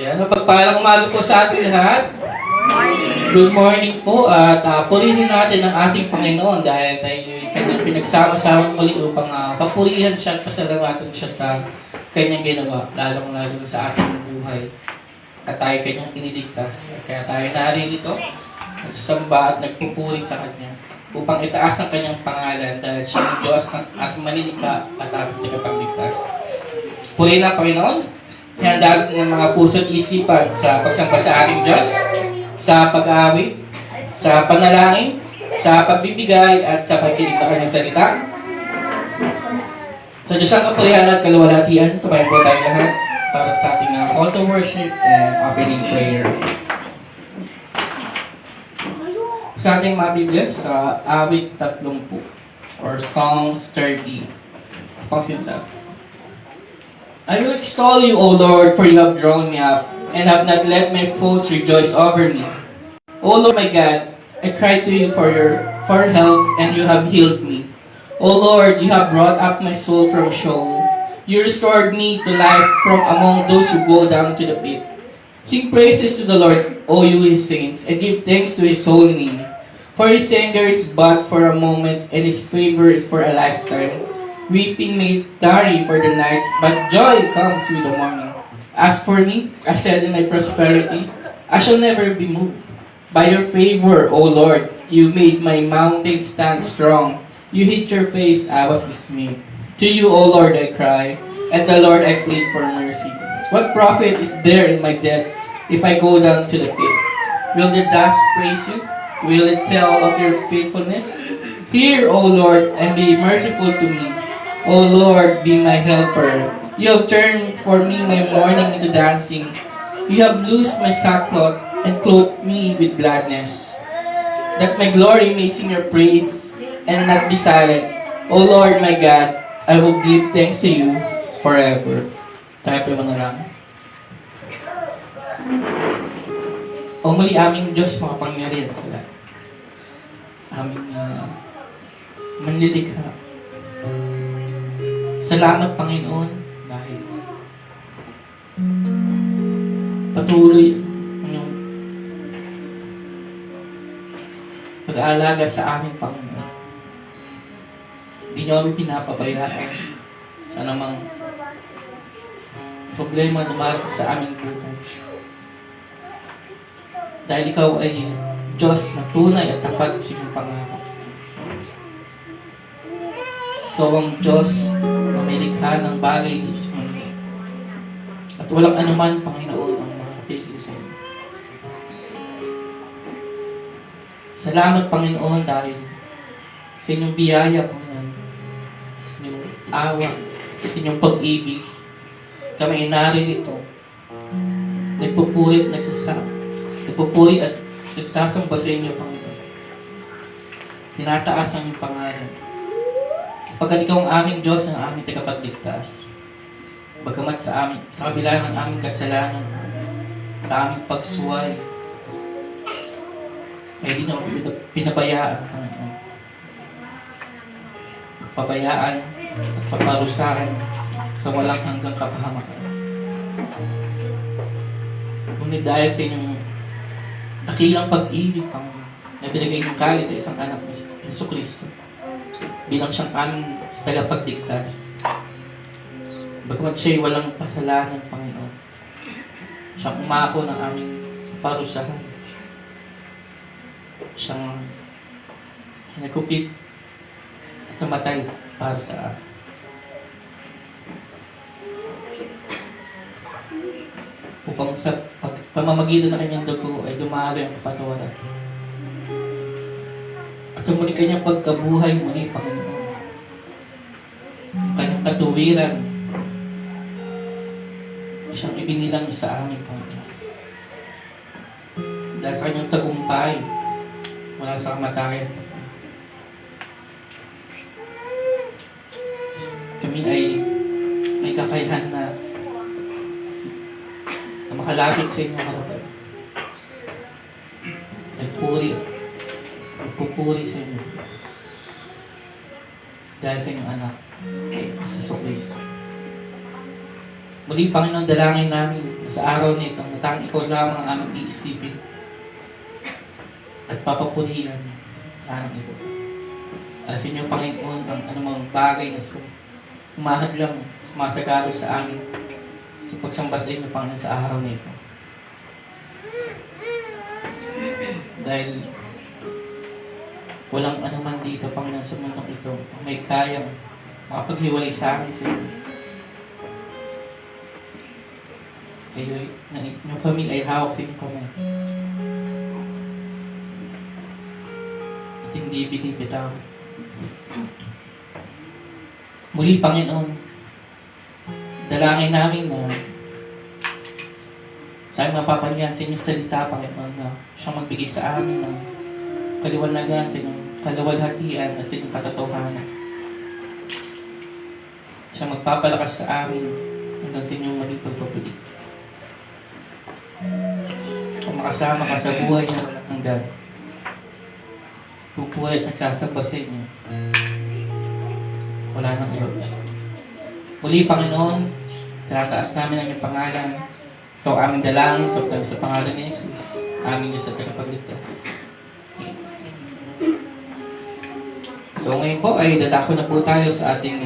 Yan, mapagpalang umaga po sa ating lahat. Good morning po at purihin natin ang ating Panginoon dahil tayo kanyang pinagsama-sama muli upang papurihan siya at pasalamatan siya sa kanyang ginawa, lalong-lalo sa ating buhay. At tayo kanyang iniligtas. Kaya tayo naririto, nagsasamba at nagpupuri sa kanya upang itaas ang kanyang pangalan dahil siya ang Diyos at manilikha at ating tagapagligtas. Purihin ang Panginoon. Ihanda ng mga puso't isipan sa pagsamba sa ating Diyos, sa pag-aawit, sa panalangin, sa pagbibigay, at sa pagkinig ng kanyang salita. Sa Diyos ang kapurihan at kaluwalhatian, tumayo po tayo lahat para sa ating call to worship and opening prayer. Sa ating mga Biblia, sa awit 30 or Psalms 30. Pang sinasabi. I will extol you, O Lord, for you have drawn me up, and have not let my foes rejoice over me. O Lord my God, I cried to you for help, and you have healed me. O Lord, you have brought up my soul from Sheol. You restored me to life from among those who go down to the pit. Sing praises to the Lord, O you his saints, and give thanks to his holy name. For his anger is but for a moment, and his favor is for a lifetime. Weeping may tarry for the night, but joy comes with the morning. As for me, I said in my prosperity, I shall never be moved. By your favor, O Lord, you made my mountain stand strong. You hid your face, I was dismayed. To you, O Lord, I cry, and the Lord I plead for mercy. What profit is there in my death if I go down to the pit? Will the dust praise you? Will it tell of your faithfulness? Hear, O Lord, and be merciful to me. O Lord, be my helper. You have turned for me my mourning into dancing. You have loosed my sackcloth and clothed me with gladness, that my glory may sing your praise and not be silent. O Lord, my God, I will give thanks to you forever. Tayo po manalangin. O muli aming Diyos, makapangyarihan sa lahat. Aming manlilikha. Salamat, Panginoon, dahil patuloy ang iyong pag-aalaga sa aming Panginoon. Hindi niyo kami pinapabayaan sa namang problema na dumarating sa aming buhay. Dahil ikaw ay Diyos na tunay at tapat sa iyong pangako. Ikaw ang Diyos na may likha ng bagay dito sa mundo. At walang anuman, Panginoon, ang makapigil sa iyo. Salamat, Panginoon, dahil sa inyong biyaya, Panginoon, sa inyong awa, sa inyong pag-ibig, kami ay naririto. Nagpupuri at nagsasamba sa inyo, Panginoon. Tinataas ang iyong pangalan. Pagkat ikaw ang aming Diyos, ang aming tagapagligtas. Bagamat sa kabila ng aming kasalanan, sa aming pagsuway, ay di na pinabayaan, Panginoon. Pabayaan at paparusahan sa walang hanggang kapahamakan. Ngunit dahil sa inyong dakilang pag-ibig, Panginoon, na binigay ng kali sa isang anak ni Jesucristo, bilang siyang aming tagapagligtas. Bagamat siya'y walang kasalanan, Panginoon. Siyang umako ng aming parusahan. Siyang nagkupit at namatay para sa atin. Upang sa pamamagitan ng kanyang dugo ay dumari ang kapatawaran. At sa muli kanyang pagkabuhay muli, Panginoon. Kanyang katuwiran siyang ibinilang sa amin, Panginoon. Dahil sa kanyang tagumpay mula sa kamatayan. Kami ay may kakayahan na makalapit sa inyong harapan. Nagpupuri sa inyo. Dahil sa inyong anak, sa Jesucristo. Muli, Panginoon, dalangin namin na sa araw nito na tanging ikaw lamang ang aming iisipin at papapurihan ang ito. Alasin niyo, Panginoon, ang anumang bagay na umahadlang, sumasagabal sa amin sa pagsamba sa inyo, Panginoon, sa araw na ito. Dahil walang anuman dito, Panginoon, sa mundong ito may kayang makapaghiwalay sa amin sa inyo. Kayo, yung kami ay hawak sa inyong kamay. At hindi binibitaw. Muli, Panginoon, dalangin namin na sa aming mapapanyan sa inyong salita, Panginoon, na siyang magbigay sa amin ng kaliwanagan, sa inyong kaluwalhatian at sa inyong katotohanan. Siyang magpapalakas sa amin hanggang sa inyong maging pagpapuli. Kung makasama ka sa buhay na walang hanggan, bubuhay at nagsasamba sa inyo, wala nang iyo. Muli, Panginoon, tinataas namin ang iyong pangalan. Ito ang aming dalangin sa pangalan ni Jesus, aming Diyos at tagapagligtas. So ngayon po ay dadako na po tayo sa ating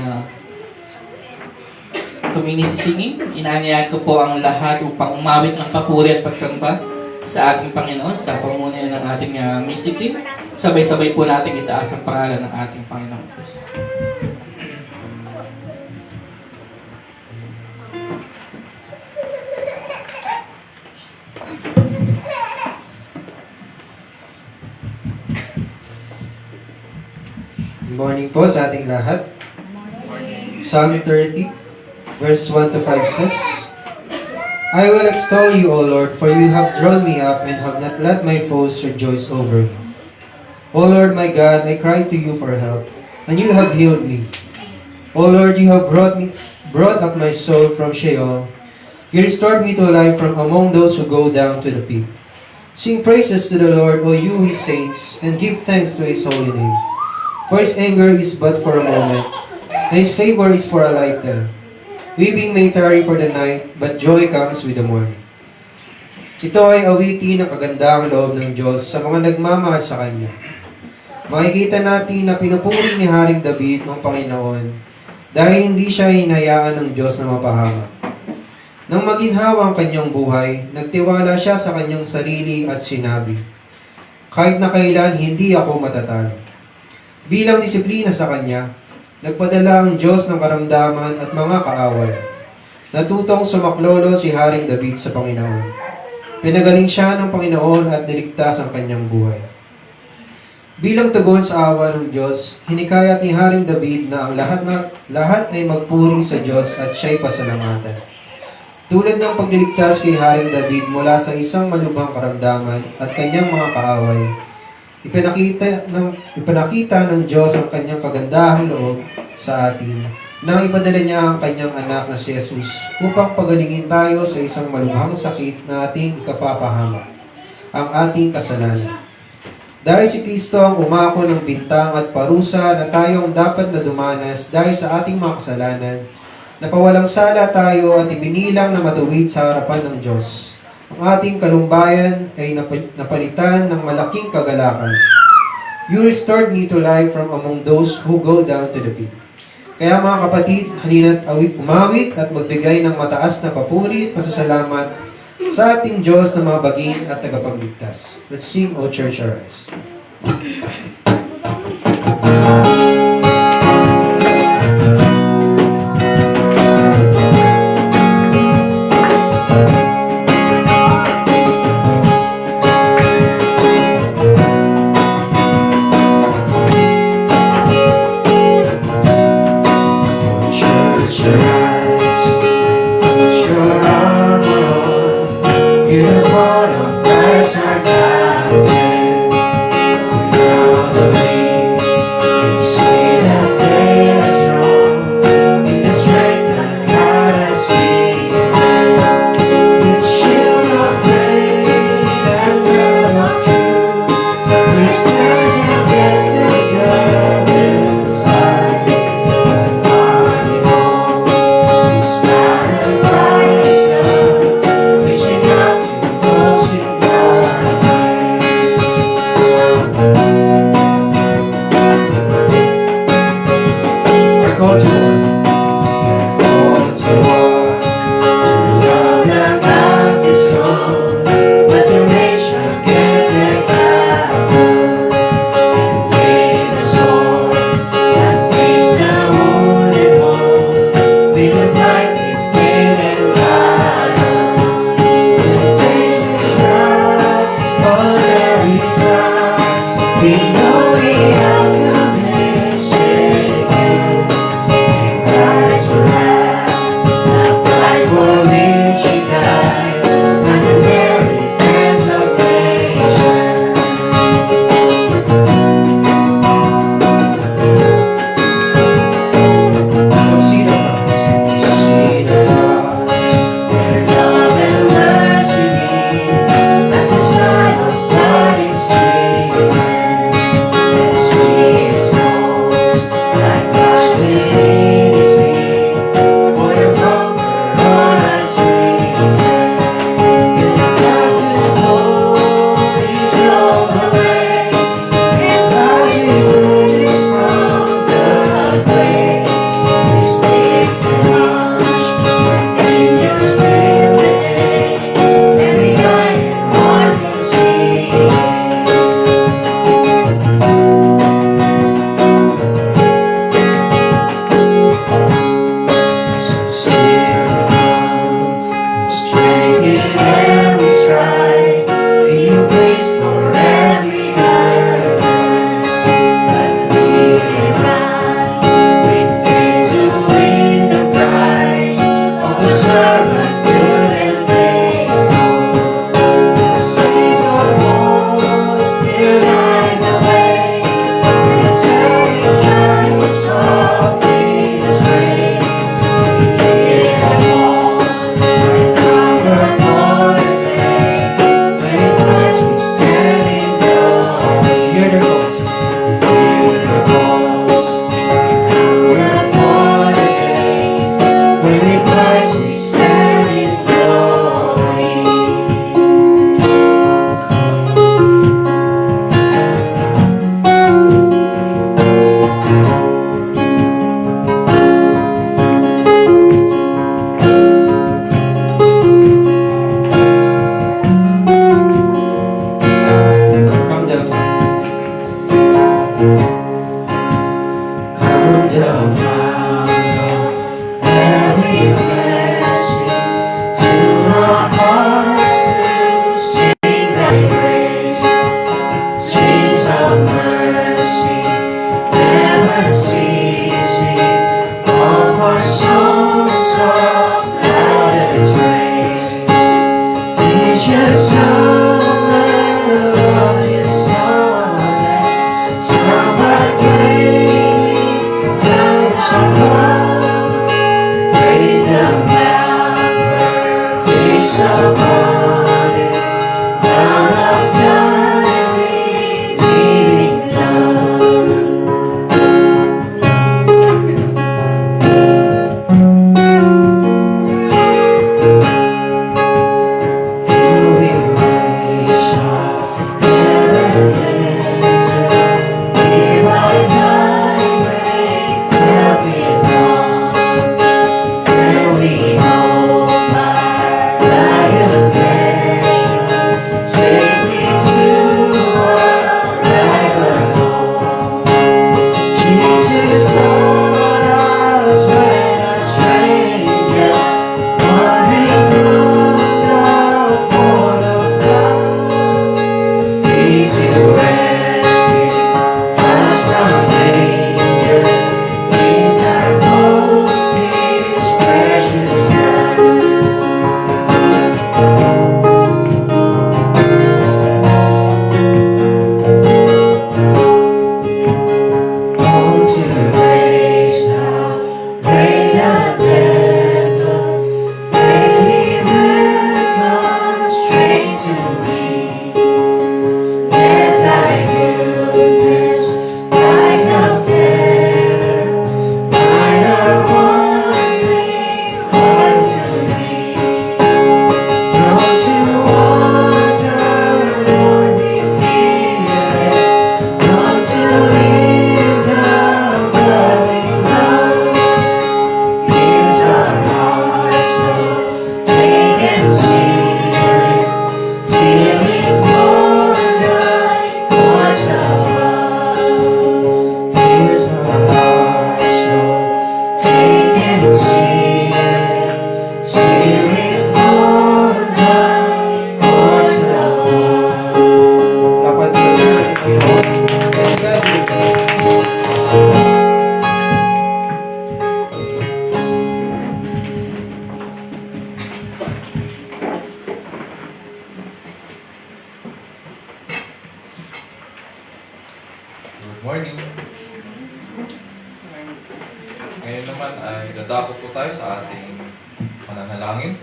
community singing. Inaanyayahan ko po ang lahat upang umawit ng papuri at pagsamba sa ating Panginoon sa pamumuno ng ating music team. Sabay-sabay po natin itaas ang pangalan ng ating Panginoon Diyos. Good morning po sa ating lahat. Psalm 30, verse 1 to 5 says, I will extol you, O Lord, for you have drawn me up and have not let my foes rejoice over me. O Lord my God, I cried to you for help, and you have healed me. O Lord, you have brought up my soul from Sheol. You restored me to life from among those who go down to the pit. Sing praises to the Lord, O you his saints, and give thanks to his holy name. For his anger is but for a moment, and his favor is for a lifetime. Weeping may tarry for the night, but joy comes with the morning. Ito ay awitin ng kagandahang loob ng Diyos sa mga nagmamahal sa Kanya. Makikita natin na pinupuri ni Haring David ang Panginoon dahil hindi siya hinayaan ng Diyos na mapahamak. Nang maginhawa ang kanyang buhay, nagtiwala siya sa kanyang sarili at sinabi, kahit na kailan hindi ako matatalo. Bilang disiplina sa kanya, nagpadala ang Diyos ng karamdaman at mga kaaway. Natutong sumaklolo si Haring David sa Panginoon. Pinagaling siya ng Panginoon at niligtas ang kanyang buhay. Bilang tugon sa awa ng Diyos, hinikayat ni Haring David na ang lahat ay magpuri sa Diyos at siya'y pasalamatan. Tulad ng pagliligtas kay Haring David mula sa isang malubhang karamdaman at kanyang mga kaaway, ipinakita ng Diyos ang kanyang kagandahang loob sa atin nang ipadala niya ang kanyang anak na si Jesus upang pagalingin tayo sa isang malubhang sakit na ating ikapapahamak, ang ating kasalanan. Dahil si Kristo ang umako ng bintang at parusa na tayo ang dapat na dumanas dahil sa ating mga kasalanan, napawalang sala tayo at ibinilang na matuwid sa harapan ng Diyos. Ang ating kalumpayan ay napalitan ng malaking kagalakan. You restored me to life from among those who go down to the pit. Kaya mga kapatid, halina't umawit at magbigay ng mataas na papuri at pasasalamat sa ating Diyos na mga baging at tagapagligtas. Let's sing, O Church, Arise. You brought a price right now. our hearts to sing thy praise. Streams of mercy, never ceasing, call for songs of loudest praise. Teach us how melodious sonnet, sung by flaming tongues of God. Praise the Lamb, face upon it, Mount of time, redeeming love. You erase our Ebenezer, here by thy great love belong, and we hope by thy affection safely to arrive home. Jesus brought us when a stranger, wandering from the fold of God. He to rescue us from danger, interposed His precious blood. Oh, to grace now, great attender, daily will come straight to me. Let thy goodness, like a feather, bind our wandering hearts to thee. Prone to wander, Lord, we feel it. Come to live the glowing love. Here's our hearts, so take and seal it for thy course above. Here's our hearts, so take and seal it for thy course above. Lapat natin ang Panginoon. Praise God. Good morning. Ngayon naman ay dadako po tayo sa ating pananalangin.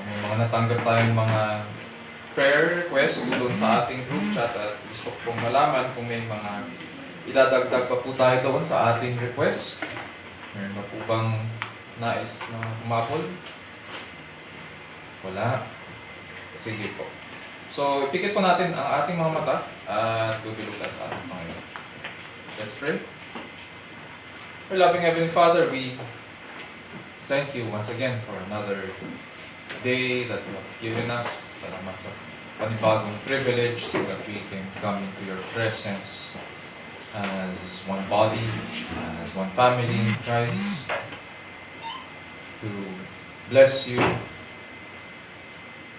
May mga natanggap tayong mga prayer requests doon sa ating group chat at gusto ko pong malaman kung may mga idadagdag pa po tayo doon sa ating request. Meron ba po bang nais na umapol? Wala. Sige po. So, ipikit po natin ang ating mga mata at tutulog tayo sa ating Panginoon. Let's pray. Our loving Heavenly Father, we thank you once again for another day that you have given us. Salamat sa panibagong privilege so that we can come into your presence as one body, as one family in Christ, to bless you,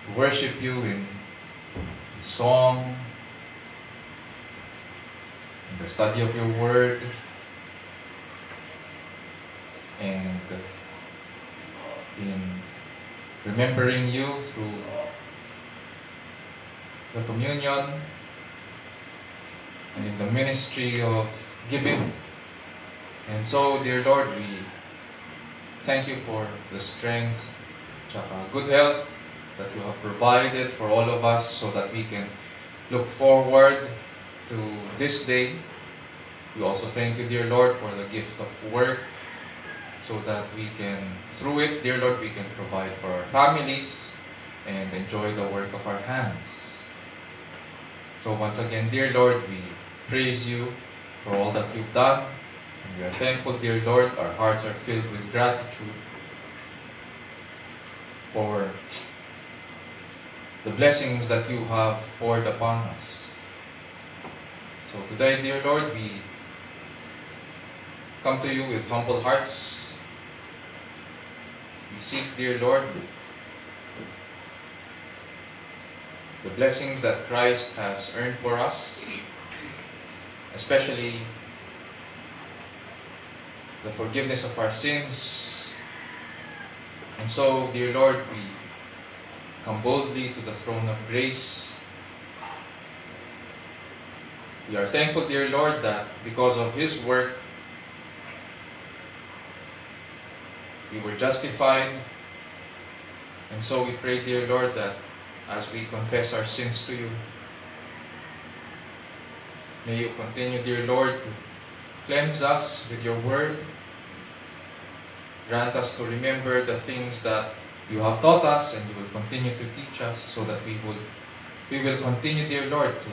to worship you in song, in the study of your word, and in remembering you through the communion and in the ministry of giving. And so, dear Lord, we thank you for the strength, tsaka good health that you have provided for all of us so that we can look forward to this day. We also thank you, dear Lord, for the gift of work so that we can, through it, dear Lord, we can provide for our families and enjoy the work of our hands. So once again, dear Lord, we praise you for all that you've done. And we are thankful, dear Lord. Our hearts are filled with gratitude for the blessings that you have poured upon us. So today, dear Lord, we come to you with humble hearts, We seek, dear Lord, the blessings that Christ has earned for us, especially the forgiveness of our sins. And so, dear Lord, we come boldly to the throne of grace. We are thankful, dear Lord, that because of His work, we were justified. And so we pray, dear Lord, that as we confess our sins to you, may you continue, dear Lord, to cleanse us with your word. Grant us to remember the things that you have taught us, and you will continue to teach us, so that we will continue, dear Lord, to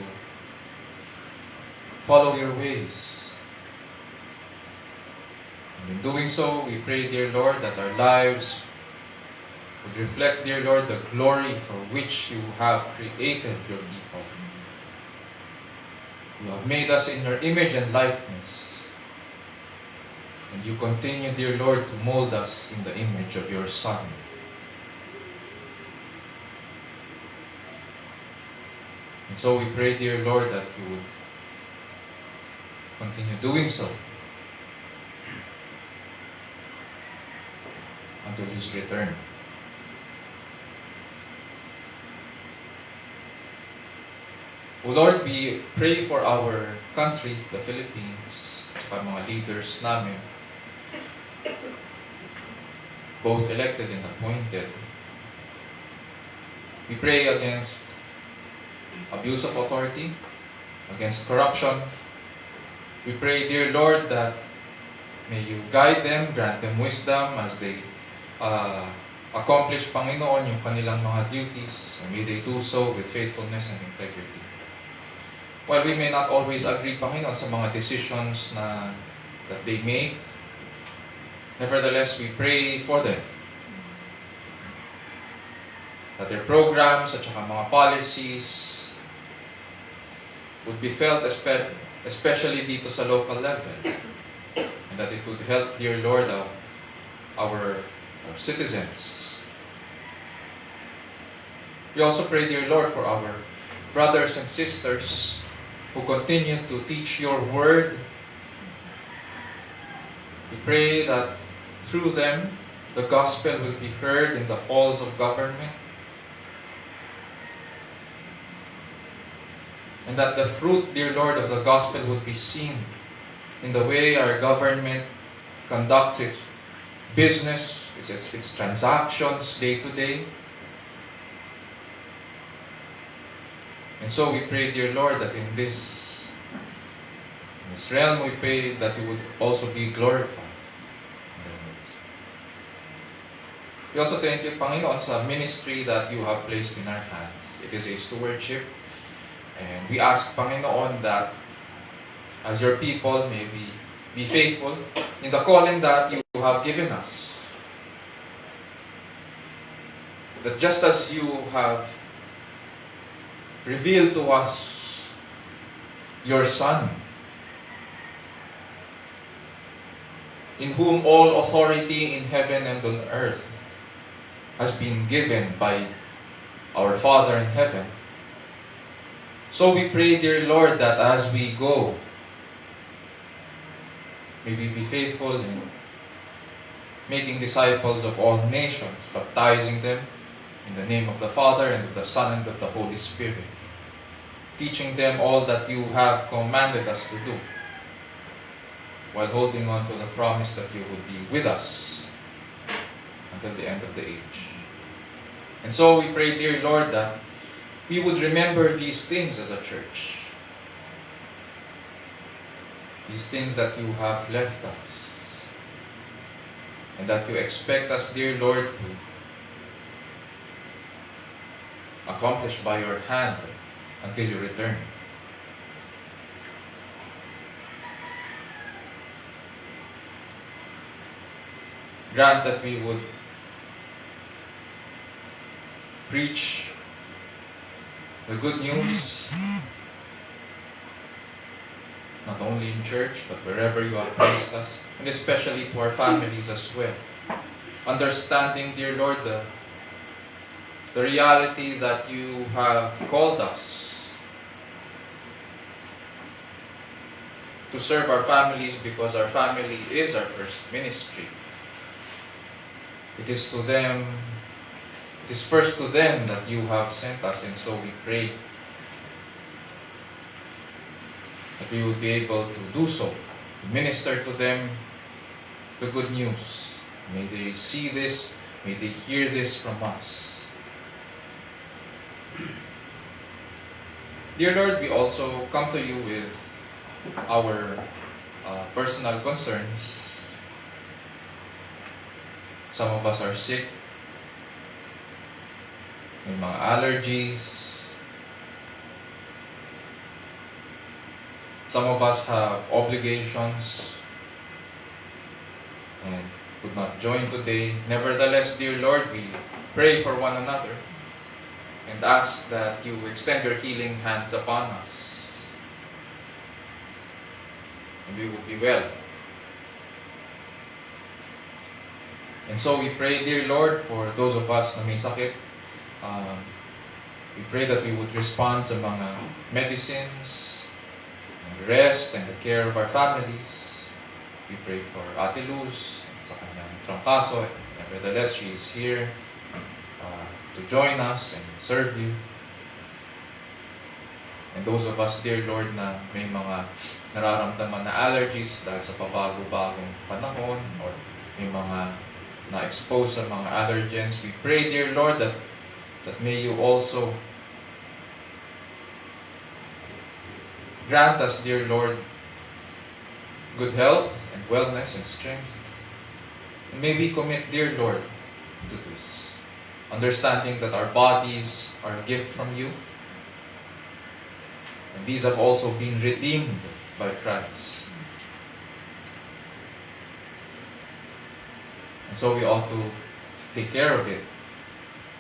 follow your ways. And in doing so, we pray, dear Lord, that our lives would reflect, dear Lord, the glory for which you have created your people. You have made us in your image and likeness. And you continue, dear Lord, to mold us in the image of your Son. And so we pray, dear Lord, that you would continue doing so until His return. O Lord, we pray for our country, the Philippines, at mga leaders namin, both elected and appointed. We pray against abuse of authority, against corruption. We pray, dear Lord, that may you guide them, grant them wisdom as they accomplish, Panginoon, yung kanilang mga duties, and may they do so with faithfulness and integrity. While we may not always agree, Panginoon, sa mga decisions that they make, nevertheless, we pray for them. That their programs at saka mga policies would be felt especially dito sa local level. And that it would help, dear Lord, our citizens. We also pray, dear Lord, for our brothers and sisters who continue to teach your word. We pray that through them, the gospel will be heard in the halls of government. And that the fruit, dear Lord, of the gospel would be seen in the way our government conducts its business, its transactions day to day. And so we pray, dear Lord, that in this realm, we pray that you would also be glorified in their midst. We also thank you, Panginoon, sa ministry that you have placed in our hands. It is a stewardship. And we ask, Panginoon, that as your people, may we be faithful in the calling that you have given us. That just as you have revealed to us your Son, in whom all authority in heaven and on earth has been given by our Father in heaven. So we pray, dear Lord, that as we go, may we be faithful in making disciples of all nations, baptizing them in the name of the Father, and of the Son, and of the Holy Spirit, teaching them all that you have commanded us to do, while holding on to the promise that you would be with us until the end of the age. And so we pray, dear Lord, that we would remember these things as a church, these things that you have left us, and that you expect us, dear Lord, to accomplish by your hand until you return. Grant that we would preach the good news, not only in church, but wherever you have placed us, and especially to our families as well. understanding, dear Lord, the reality that you have called us to serve our families because our family is our first ministry. It is to them, it is first to them that you have sent us, and so we pray that we would be able to do so, to minister to them the good news. May they see this, may they hear this from us. Dear Lord, we also come to you with our personal concerns. Some of us are sick, may mga allergies. Some of us have obligations and could not join today. Nevertheless, dear Lord, we pray for one another and ask that you extend your healing hands upon us. And we will be well. And so we pray, dear Lord, for those of us na may sakit. We pray that we would respond sa mga medicines, and rest, and the care of our families. We pray for Ate Luz, sa kanyang trangkaso. Nevertheless, she is here to join us and serve you. And those of us, dear Lord, na may mga nararamdaman na allergies dahil sa pabago-bagong panahon or may mga na-expose sa mga allergens, we pray, dear Lord, that may you also grant us, dear Lord, good health and wellness and strength. And may we commit, dear Lord, to this, understanding that our bodies are a gift from you, and these have also been redeemed by Christ. And so we ought to take care of it.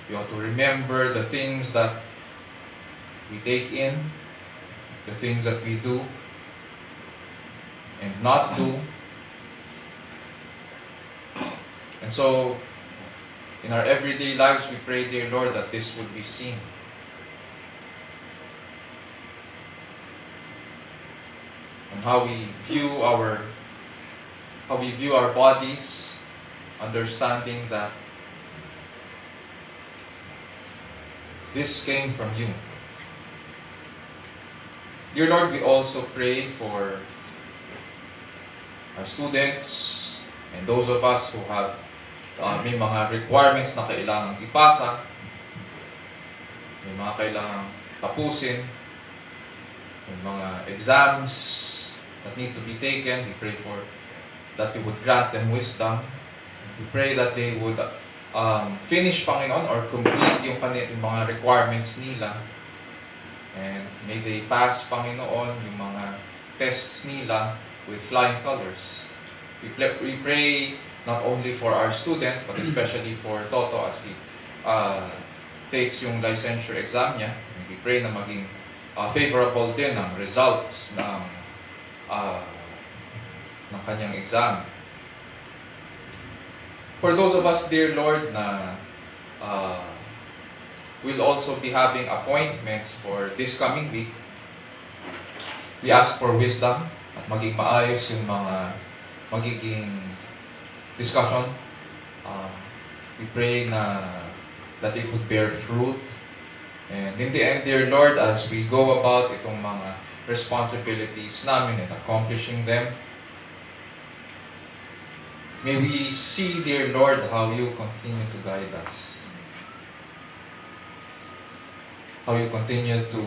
We ought to remember the things that we take in, the things that we do and not do. And so, in our everyday lives, we pray, dear Lord, that this would be seen. And how we view our bodies, understanding that this came from you. Dear Lord, we also pray for our students and those of us who have may mga requirements na kailangang ipasa, may mga kailangang tapusin, may mga exams that need to be taken. We pray for that you would grant them wisdom. We pray that they would finish, Panginoon, or complete yung mga requirements nila. And may they pass, Panginoon, yung mga tests nila with flying colors. We pray not only for our students, but especially for Toto as he takes yung licensure exam niya. And we pray na maging favorable din ang results ng kanyang exam. For those of us, dear Lord, na we'll also be having appointments for this coming week, we ask for wisdom at maging maayos yung mga magiging discussion. We pray that it would bear fruit. And in the end, dear Lord, as we go about itong mga responsibilities namin and accomplishing them, may we see, dear Lord, how you continue to guide us. How you continue to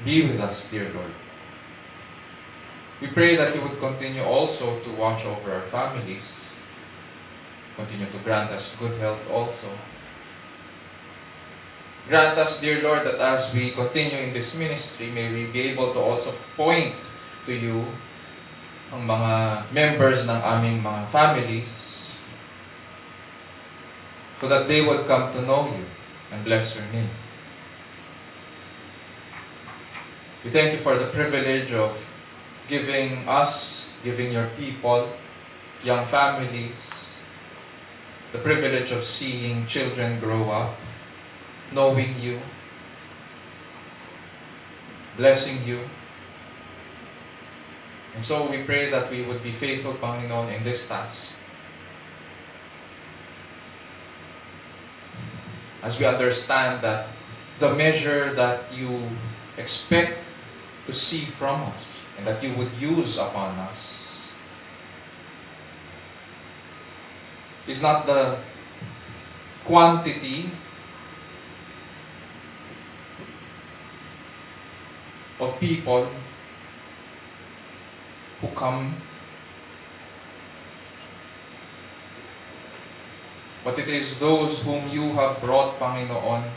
be with us, dear Lord. We pray that you would continue also to watch over our families. Continue to grant us good health also. Grant us, dear Lord, that as we continue in this ministry, may we be able to also point to you ang mga members ng aming mga families so that they would come to know you and bless your name. We thank you for the privilege of giving your people young families, the privilege of seeing children grow up, knowing you, blessing you. And so we pray that we would be faithful, Panginoon, in this task. As we understand that the measure that you expect to see from us and that you would use upon us is not the quantity of people who come, but it is those whom you have brought, Panginoon,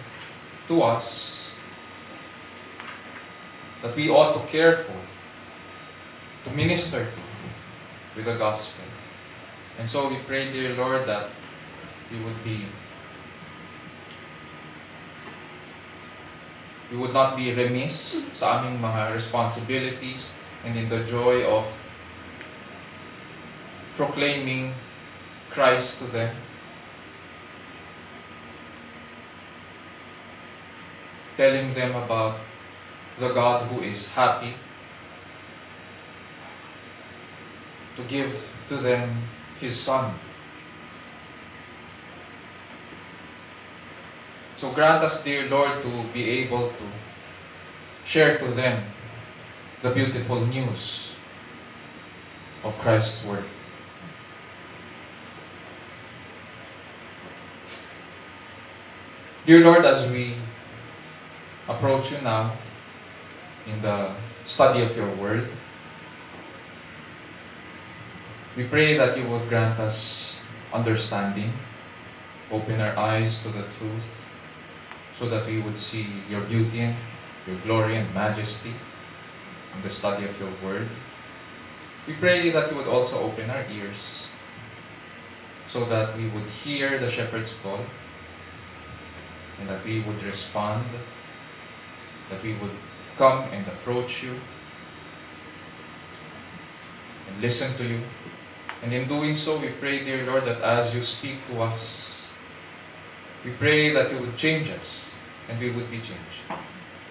to us that we ought to care for, to minister to with the gospel. And so we pray, dear Lord, that we would not be remiss sa aming mga responsibilities and in the joy of proclaiming Christ to them. Telling them about the God who is happy to give to them His Son. So grant us, dear Lord, to be able to share to them the beautiful news of Christ's work. Dear Lord, as we approach you now in the study of your word, we pray that you would grant us understanding, open our eyes to the truth, so that we would see your beauty, your glory and majesty in the study of your word. We pray that you would also open our ears, so that we would hear the shepherd's call, and that we would respond, that we would come and approach you, and listen to you. And in doing so, we pray, dear Lord, that as you speak to us, we pray that you would change us, and we would be changed.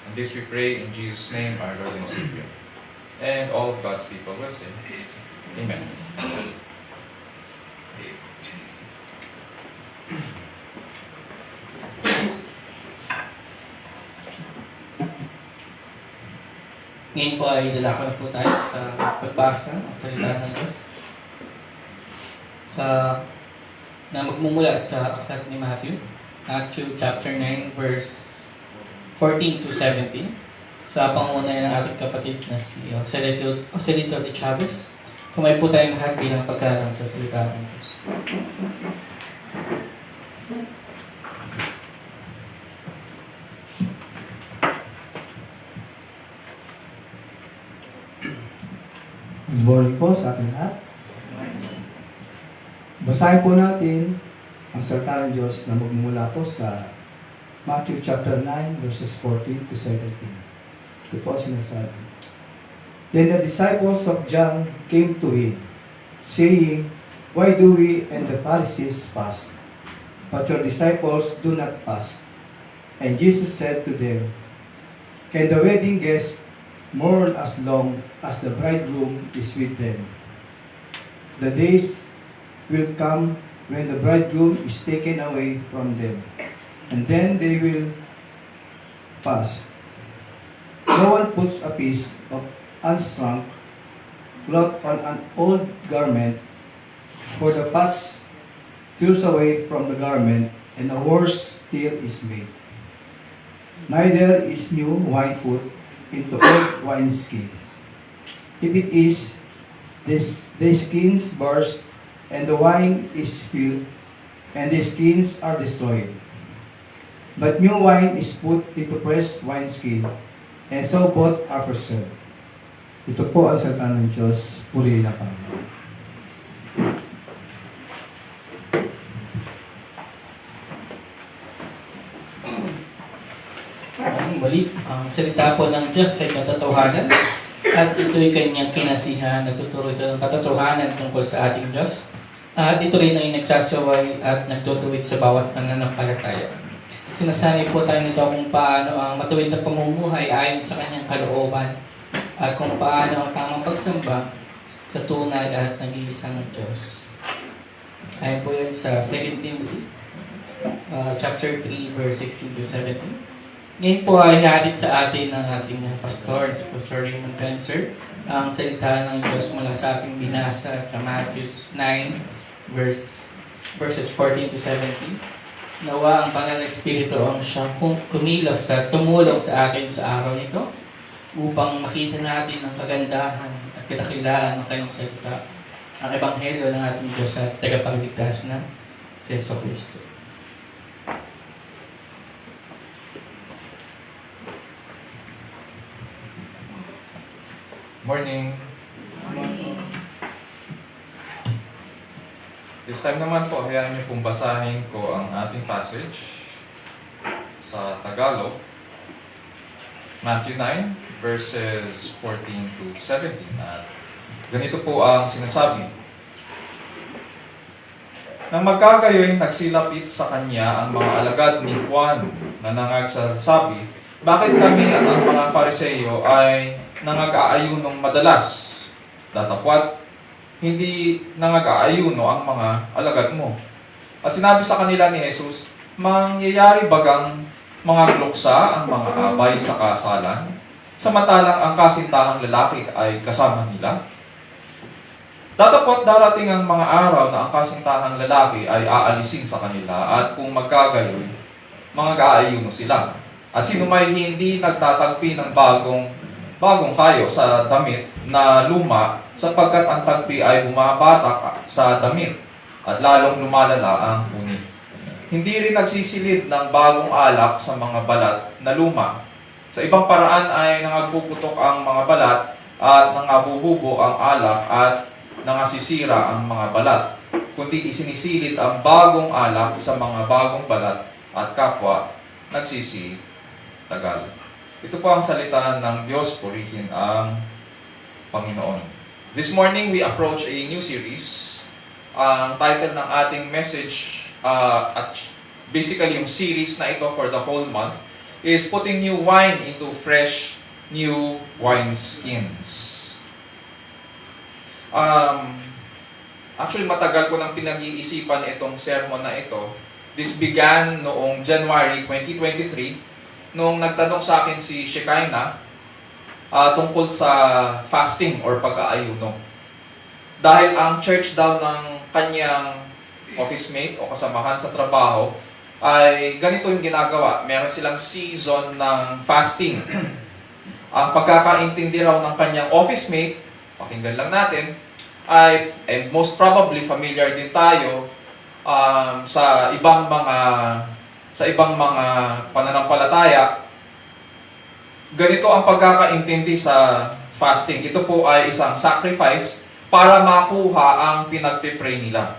And this we pray in Jesus' name, our Lord and Savior. And all of God's people will say, Amen. Ngayon po ay dalako na po tayo sa pagbasa ng salita ng Diyos. Na magmumula sa aklat ni Matthew chapter 9 verse 14 to 17 sa pangunay ng ating kapatid na si Joselito de Chavez. Kumain po tayong lahat bilang pagkalang sa salita ng Diyos. Good morning po sa ating lahat. Basahin po natin ang salita ng Diyos na magmumula po sa Matthew chapter 9 verses 14 to 17. Ito po sinasabi. Then the disciples of John came to him, saying, Why do we and the Pharisees fast, but your disciples do not fast? And Jesus said to them, Can the wedding guests mourn as long as the bridegroom is with them? The days will come when the bridegroom is taken away from them, and then they will fast. No one puts a piece of unshrunk cloth on an old garment, for the patch tears away from the garment, and a worse tear is made. Neither is new wine put into old wineskins. If it is, the skins burst, and the wine is spilled, and the skins are destroyed. But new wine is put into pressed wineskin, and so both are preserved. Ito po ang salita ng Diyos, purihin ang Panginoon. Muli, ang salita po ng Diyos ay katotohanan At ito'y kanyang kinasihan, nagtuturo ito ng katotohanan tungkol sa ating Diyos. At ito rin ay nagsasaway at nagtutuwid sa bawat mananampalataya. Sinasanay po tayo nito kung paano ang matuwid na pamumuhay ayon sa kanyang kalooban at kung paano ang tamang pagsamba sa tunay at nag-iisang Diyos. Ayon po yun sa 2 Timothy chapter 3 verse 16 to 17. Ngayon po ay hatid sa atin ng ating pastor, si Pastor Raymond Cancer, ang salita ng Diyos mula sa ating binasa sa Matthew 9 verses 14 to 17. Nawa ang Banal na Espiritu ang siyang kumilos at tumulong sa atin sa araw nito upang makita natin ang kagandahan at kadakilaan ng kanyang salita, ang Ebanghelyo ng ating Diyos at tagapagligtas na si Yesu Cristo. Morning. This time naman po, hayaan niyo pong basahin ko ang ating passage sa Tagalog. Matthew 9, verses 14 to 17. At ganito po ang sinasabi. Nang magkagayoy, nagsilapit sa kanya ang mga alagad ni Juan na nangagsasabi, bakit kami at ang mga Fariseo ay nangag-aayunong madalas? Datapwat, hindi nangag-aayuno ang mga alagad mo. At sinabi sa kanila ni Jesus, mangyayari bagang mga gluksa ang mga abay sa kasalan, samantalang ang kasintahang lalaki ay kasama nila? Datapwat darating ang mga araw na ang kasintahang lalaki ay aalisin sa kanila at kung magkagayoy, mga aayuno sila. At sino may hindi nagtatagpi ng bagong kayo sa damit na luma sapagkat ang tagpi ay bumabatak sa damit at lalong lumalala ang punit. Hindi rin nagsisilid ng bagong alak sa mga balat na luma. Sa ibang paraan ay nangapuputok ang mga balat at nangabububo ang alak at nangasisira ang mga balat, kundi isinisilid ang bagong alak sa mga bagong balat at kapwa nagsisitagal. Ito po ang salita ng Diyos, purihin ang Panginoon. This morning, we approach a new series. Ang title ng ating message, at basically yung series na ito for the whole month, is Putting New Wine into Fresh New Wineskins. Actually, matagal ko nang pinag-iisipan itong sermon na ito. This began noong January 2023, nung nagtanong sa akin si Shekinah tungkol sa fasting or pag-aayuno. Dahil ang church daw ng kanyang office mate o kasamahan sa trabaho ay ganito yung ginagawa. Meron silang season ng fasting. Ang pagkakaintindi raw ng kanyang office mate, pakinggan lang natin, ay, and most probably familiar din tayo sa ibang mga pananampalataya, ganito ang pagkakaintindi sa fasting. Ito po ay isang sacrifice para makuha ang pinagpipray nila.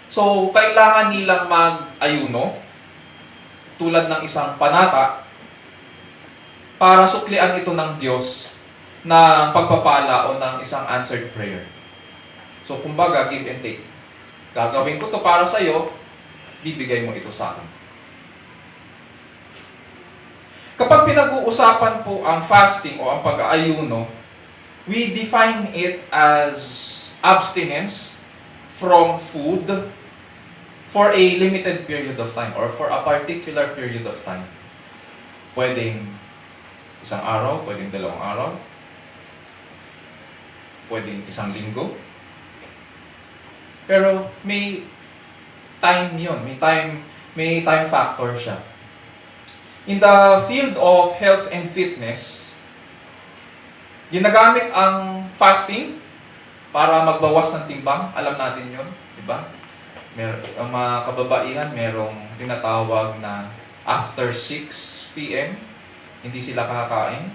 So, kailangan nilang mag-ayuno tulad ng isang panata para suklian ito ng Diyos na pagpapala o ng isang answered prayer. So, kumbaga, give and take. Gagawin ko to para sa iyo, bibigay mo ito sa akin. Kapag pinag-uusapan po ang fasting o ang pag-aayuno, we define it as abstinence from food for a limited period of time or for a particular period of time. Pwedeng isang araw, pwedeng 2 araw, pwedeng 1 linggo. Pero may time yun. May time factor siya. In the field of health and fitness, ginagamit ang fasting para magbawas ng timbang. Alam natin yun, di ba? Ang mga kababaihan, merong tinatawag na after 6 p.m., hindi sila kakain.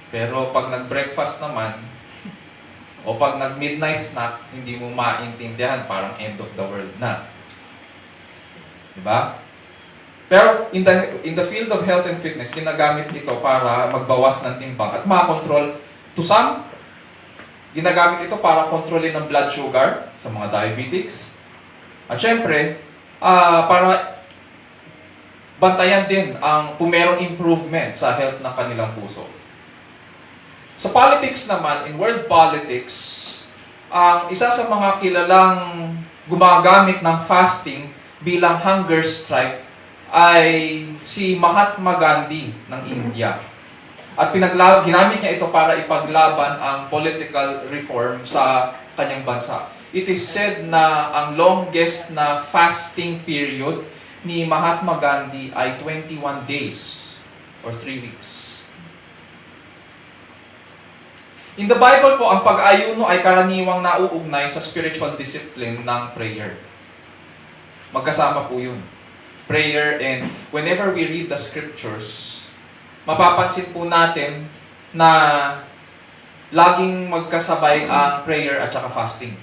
Pero pag nag-breakfast naman, o pag nag-midnight snack, hindi mo maintindihan, parang end of the world na. Diba? Pero in the field of health and fitness, ginagamit ito para magbawas ng timbang at makontrol. To some, ginagamit ito para kontrolin ng blood sugar sa mga diabetics. At syempre, para bantayan din ang kung merong improvement sa health ng kanilang puso. Sa politics naman, in world politics, ang isa sa mga kilalang gumagamit ng fasting bilang hunger strike ay si Mahatma Gandhi ng India. At ginamit niya ito para ipaglaban ang political reform sa kanyang bansa. It is said na ang longest na fasting period ni Mahatma Gandhi ay 21 days or 3 weeks. In the Bible po, ang pag-ayuno ay karaniwang nauugnay sa spiritual discipline ng prayer. Magkasama po yun. Prayer, and whenever we read the scriptures, mapapansin po natin na laging magkasabay ang prayer at saka fasting.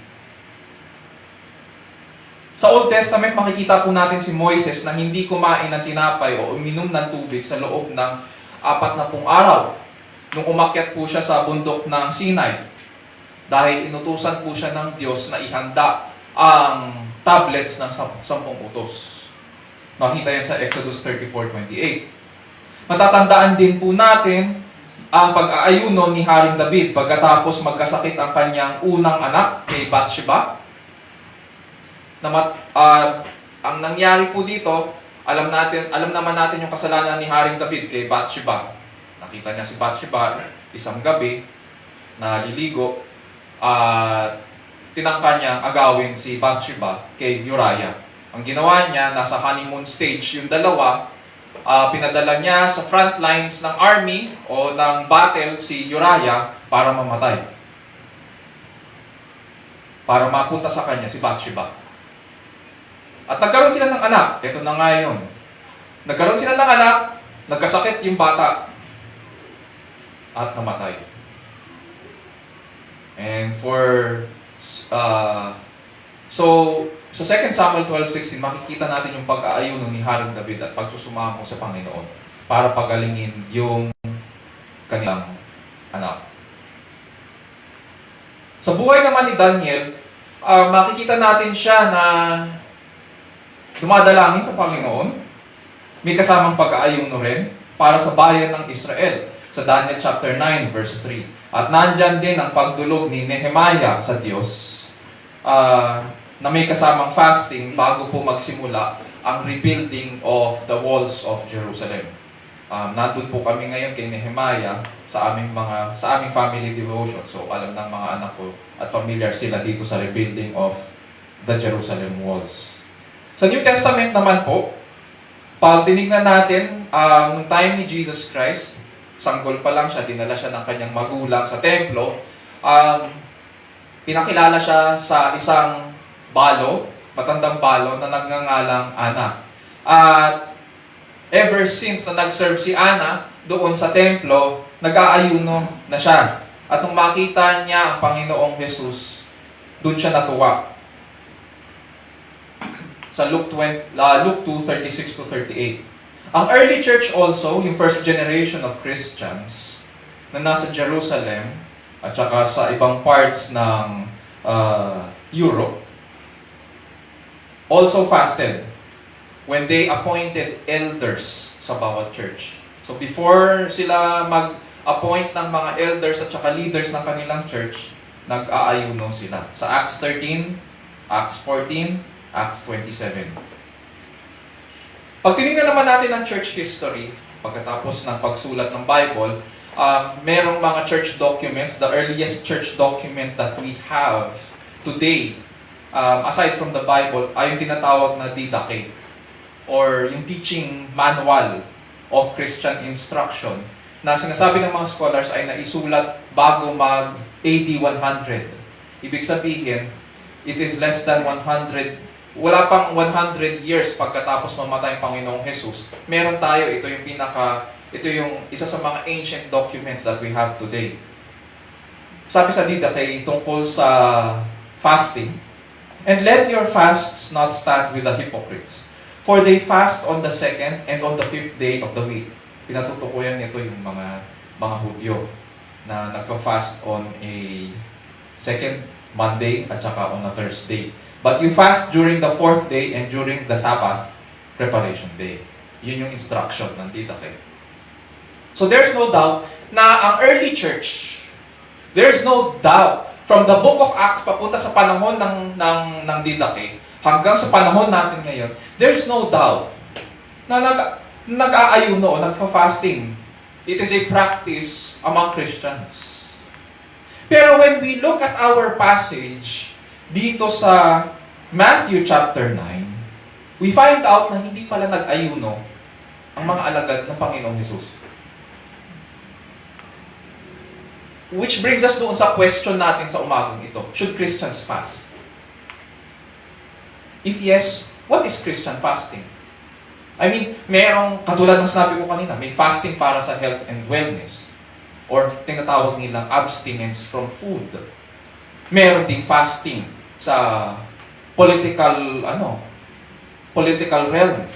Sa Old Testament, makikita po natin si Moises na hindi kumain ng tinapay o uminom ng tubig sa loob ng 40 araw nung umakyat po siya sa bundok ng Sinai dahil inutusan po siya ng Diyos na ihanda ang tablets ng 10 utos. Makita yan sa Exodus 34:28. Matatandaan din po natin ang pag-aayuno ni Haring David pagkatapos magkasakit ang kanyang unang anak, kay Bathsheba. Ang nangyari po dito, alam naman natin yung kasalanan ni Haring David kay Bathsheba. Nakita niya si Bathsheba isang gabi na liligo at tinangka niyang agawin si Bathsheba kay Uriah. Ang ginawa niya, nasa honeymoon stage yung dalawa, pinadala niya sa front lines ng army o ng battle si Uriah para mamatay. Para mapunta sa kanya si Bathsheba. At nagkaroon sila ng anak. Ito na nga yun. Nagkaroon sila ng anak, nagkasakit yung bata, at namatay. And sa 2 Samuel 12:16, makikita natin yung pag-aayuno ni Haring David at pagsusumamo sa Panginoon para pagalingin yung kanilang anak. Sa buhay naman ni Daniel, makikita natin siya na dumadalangin sa Panginoon. May kasamang pag-aayuno rin para sa bayan ng Israel sa Daniel chapter 9 verse 3. At nandyan din ang pagdulog ni Nehemiah sa Diyos na may kasamang fasting bago po magsimula ang rebuilding of the walls of Jerusalem. Nandun po kami ngayon kay Nehemiah sa aming family devotion. So alam ng mga anak ko at familiar sila dito sa rebuilding of the Jerusalem walls. Sa New Testament naman po, pag tinignan natin, nung time ni Jesus Christ, sanggol pa lang siya, dinala siya ng kanyang magulang sa templo, pinakilala siya sa isang matandang balo na nagngangalang Ana. At ever since na nag-serve si Ana doon sa templo, nag-aayuno na siya. At nung makita niya ang Panginoong Jesus, doon siya natuwa. Sa Luke 2:36-38. Ang early church also, yung first generation of Christians na nasa Jerusalem at saka sa ibang parts ng Europe, also fasted when they appointed elders sa bawat church. So before sila mag-appoint ng mga elders at saka leaders ng kanilang church, nag-aayuno sila. Sa Acts 13, Acts 14, Acts 27. Pag tinignan naman natin ang church history, pagkatapos ng pagsulat ng Bible, merong mga church documents. The earliest church document that we have today, aside from the Bible, ay yung tinatawag na Didache, or yung teaching manual of Christian instruction, na sinasabi ng mga scholars ay naisulat bago mag-AD 100. Ibig sabihin, it is less than 100, wala pang 100 years pagkatapos mamatay ang Panginoong Jesus. Meron tayo, ito yung isa sa mga ancient documents that we have today. Sabi sa Didache tungkol sa fasting, "And let your fasts not stand with the hypocrites, For they fast on the second and on the fifth day of the week. Pinatutukuyan nito yung mga Hudyo na nagpa-fast on a second Monday at saka on a Thursday. But you fast during the fourth day and during the Sabbath preparation day. Yun yung instruction ng Didache. So there's no doubt na ang early church, there's no doubt from the book of Acts papunta sa panahon ng Didache hanggang sa panahon natin ngayon, there's no doubt na nag-aayuno o nagfa-fasting. It is a practice among Christians. Pero when we look at our passage dito sa Matthew chapter 9, we find out na hindi pala nag-ayuno ang mga alagad ng Panginoong Hesus. Which brings us doon sa question natin sa umagang ito. Should Christians fast? If yes, what is Christian fasting? I mean, merong, katulad ng sinabi ko kanina, may fasting para sa health and wellness. Or tinatawag nilang abstinence from food. Meron ding fasting sa political realm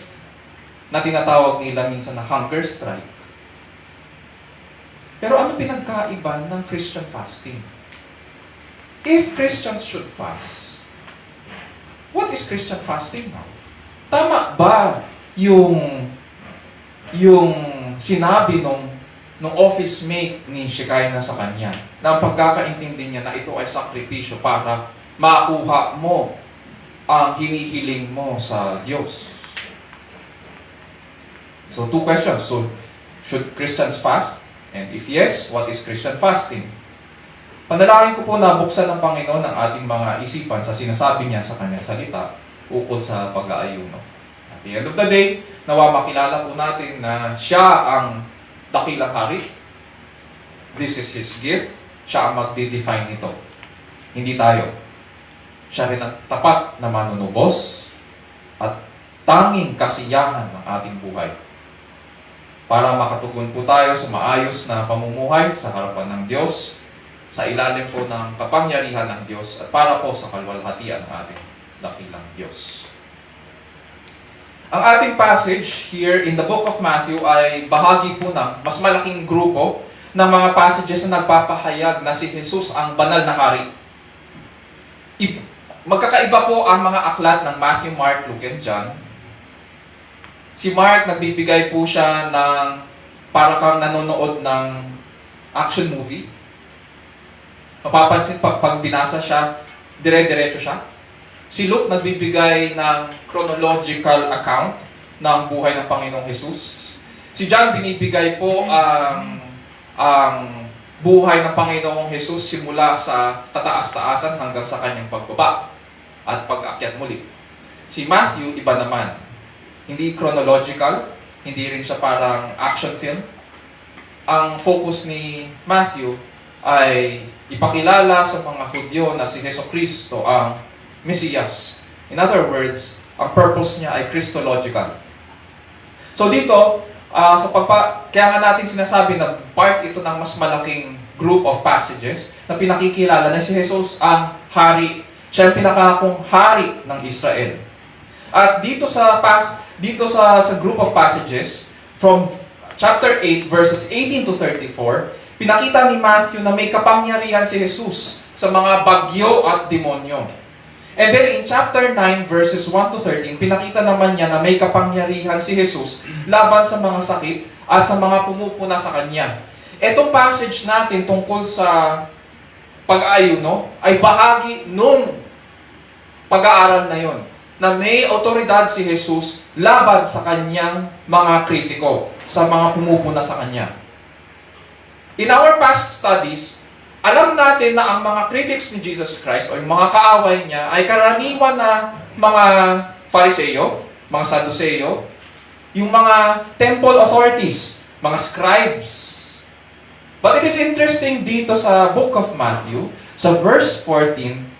na tinatawag nila minsan na hunger strike. Pero ano pinagkaiba ng Christian fasting? If Christians should fast, what is Christian fasting now? Tama ba yung sinabi nung office mate ni Shekinah sa kanya na ang pagkakaintindi niya na ito ay sakripisyo para makuha mo ang hinihiling mo sa Diyos? So, two questions. So, should Christians fast? And if yes, what is Christian fasting? Panalangin ko po na buksan ng Panginoon ang ating mga isipan sa sinasabi niya sa kanyang salita ukol sa pag-aayuno. At the end of the day, nawa makilala po natin na siya ang dakilang hari. This is His gift. Siya ang magde-define nito. Hindi tayo. Siya rin ang tapat na manunubos at tanging kasiyahan ng ating buhay. Para makatugon po tayo sa maayos na pamumuhay sa harapan ng Diyos, sa ilalim po ng kapangyarihan ng Diyos, at para po sa kalwalhatian ng ating dakilang Diyos. Ang ating passage here in the book of Matthew ay bahagi po ng mas malaking grupo ng mga passages na nagpapahayag na si Jesus ang banal na hari. Magkakaiba po ang mga aklat ng Matthew, Mark, Luke, and John. Si Mark, nagbibigay po siya ng para kang nanonood ng action movie. Mapapansin pag binasa siya, dire-diretso siya. Si Luke, nagbibigay ng chronological account ng buhay ng Panginoong Jesus. Si John, binibigay po ang buhay ng Panginoong Jesus simula sa tataas-taasan hanggang sa kanyang pagbaba at pag-akyat muli. Si Matthew, iba naman. Hindi chronological, hindi rin siya parang action film. Ang focus ni Matthew ay ipakilala sa mga Hudyo na si Jesucristo ang Mesiyas. In other words, ang purpose niya ay Christological. So dito, kaya nga natin sinasabi na part ito ng mas malaking group of passages na pinakikilala na si Jesus ang hari. Siya ang pinakakong hari ng Israel. At dito sa group of passages, from chapter 8, verses 18 to 34, pinakita ni Matthew na may kapangyarihan si Jesus sa mga bagyo at demonyo. And then in chapter 9, verses 1 to 13, pinakita naman niya na may kapangyarihan si Jesus laban sa mga sakit at sa mga pumupuna sa Kanya. Etong passage natin tungkol sa pag-aayuno ay bahagi nung pag-aaral na yon, na may otoridad si Jesus laban sa Kanyang mga kritiko, sa mga pumupuna sa Kanya. In our past studies, alam natin na ang mga critics ni Jesus Christ o yung mga kaaway niya ay karaniwan na mga Fariseo, mga Saduseo, yung mga temple authorities, mga scribes. But it is interesting dito sa book of Matthew, sa verse 14,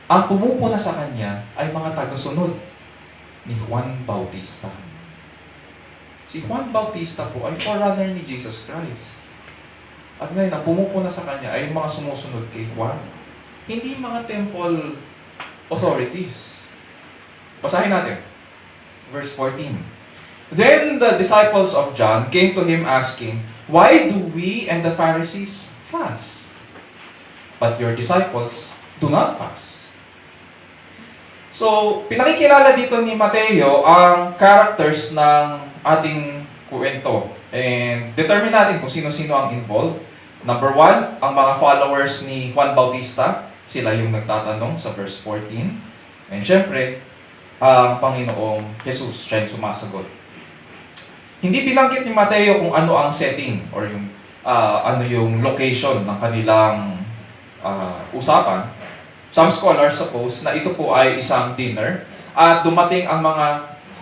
ang pumupuna sa kanya ay mga tagasunod ni Juan Bautista. Si Juan Bautista po ay forerunner ni Jesus Christ. At ngayon, ang pumupuna sa kanya ay mga sumusunod kay Juan. Hindi mga temple authorities. Basahin natin. verse 14. Then the disciples of John came to him asking, "Why do we and the Pharisees fast, but your disciples do not fast?" So, pinakikilala dito ni Mateo ang characters ng ating kwento. And determine natin kung sino-sino ang involved. Number 1, ang mga followers ni Juan Bautista. Sila yung nagtatanong sa verse 14. And syempre, ang Panginoong Jesus, siya yung sumasagot. Hindi binanggit ni Mateo kung ano ang setting or yung ano yung location ng kanilang usapan. Some scholars suppose na ito po ay isang dinner at dumating ang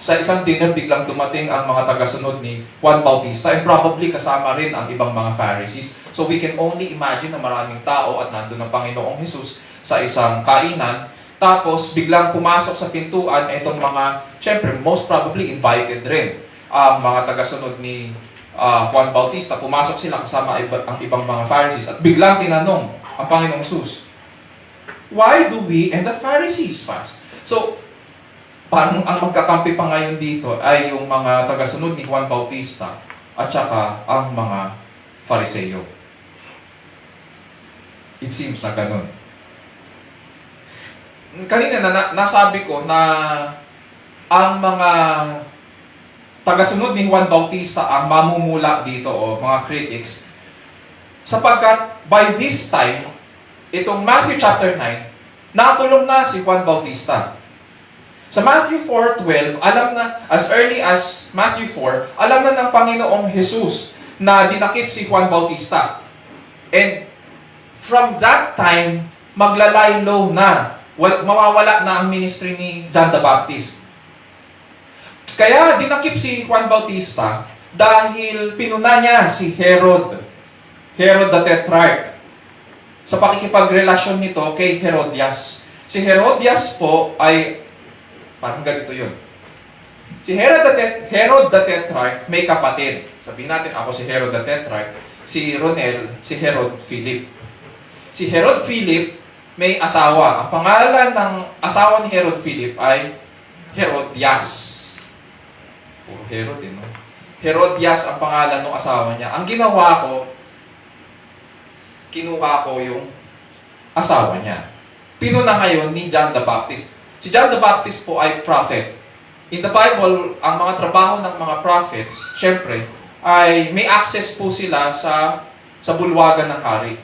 sa isang dinner biglang dumating ang mga tagasunod ni Juan Bautista and probably kasama rin ang ibang mga Pharisees. So we can only imagine na maraming tao at nandun ang Panginoong Jesus sa isang kainan. Tapos biglang pumasok sa pintuan itong mga, syempre most probably invited rin ang mga tagasunod ni Juan Bautista. Pumasok sila kasama ang ibang mga Pharisees at biglang tinanong ang Panginoong Jesus, "Why do we and the Pharisees fast?" So, parang ang magkakampi pa ngayon dito ay yung mga tagasunod ni Juan Bautista at saka ang mga Fariseo. It seems na ganun. Kanina nasabi ko na ang mga tagasunod ni Juan Bautista ang mamumula dito o mga critics sapagkat by this time itong Matthew chapter 9, nakatulong na si Juan Bautista. Sa Matthew 4:12, alam na, as early as Matthew 4, alam na ng Panginoong Jesus na dinakip si Juan Bautista. And from that time, maglalaylo na, mawawala na ang ministry ni John the Baptist. Kaya dinakip si Juan Bautista dahil pinuna niya si Herod the Tetrarch, sa pakikipagrelasyon nito kay Herodias. Si Herodias po ay, parang ganito yun. Si Herod the Tetrarch may kapatid. Sabihin natin, ako si Herod the Tetrarch, si Ronel, si Herod Philip. Si Herod Philip may asawa. Ang pangalan ng asawa ni Herod Philip ay Herodias. Puro Herod, no? Herodias ang pangalan ng asawa niya. Ang ginawa ko, kinuha ko yung asawa niya. Pinuna ngayon ni John the Baptist. Si John the Baptist po ay prophet. In the Bible, ang mga trabaho ng mga prophets, syempre, ay may access po sila sa bulwagan ng hari.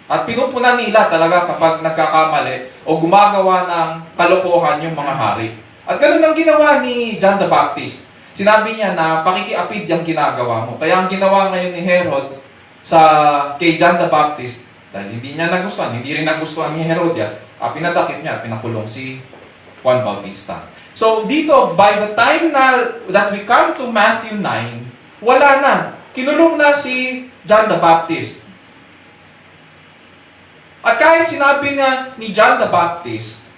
At pinupunan nila talaga kapag nagkakamali o gumagawa ng kalokohan yung mga hari. At ganun ang ginawa ni John the Baptist. Sinabi niya na pakikiapid yung ginagawa mo. Kaya ang ginawa ngayon ni Herod kay John the Baptist, dahil hindi niya nagustuhan, hindi rin nagustuhan ni Herodias, pinadakip niya, pinakulong si Juan Bautista. So dito, by the time that we come to Matthew 9, wala na. Kinulong na si John the Baptist. At kahit sinabi nga ni John the Baptist,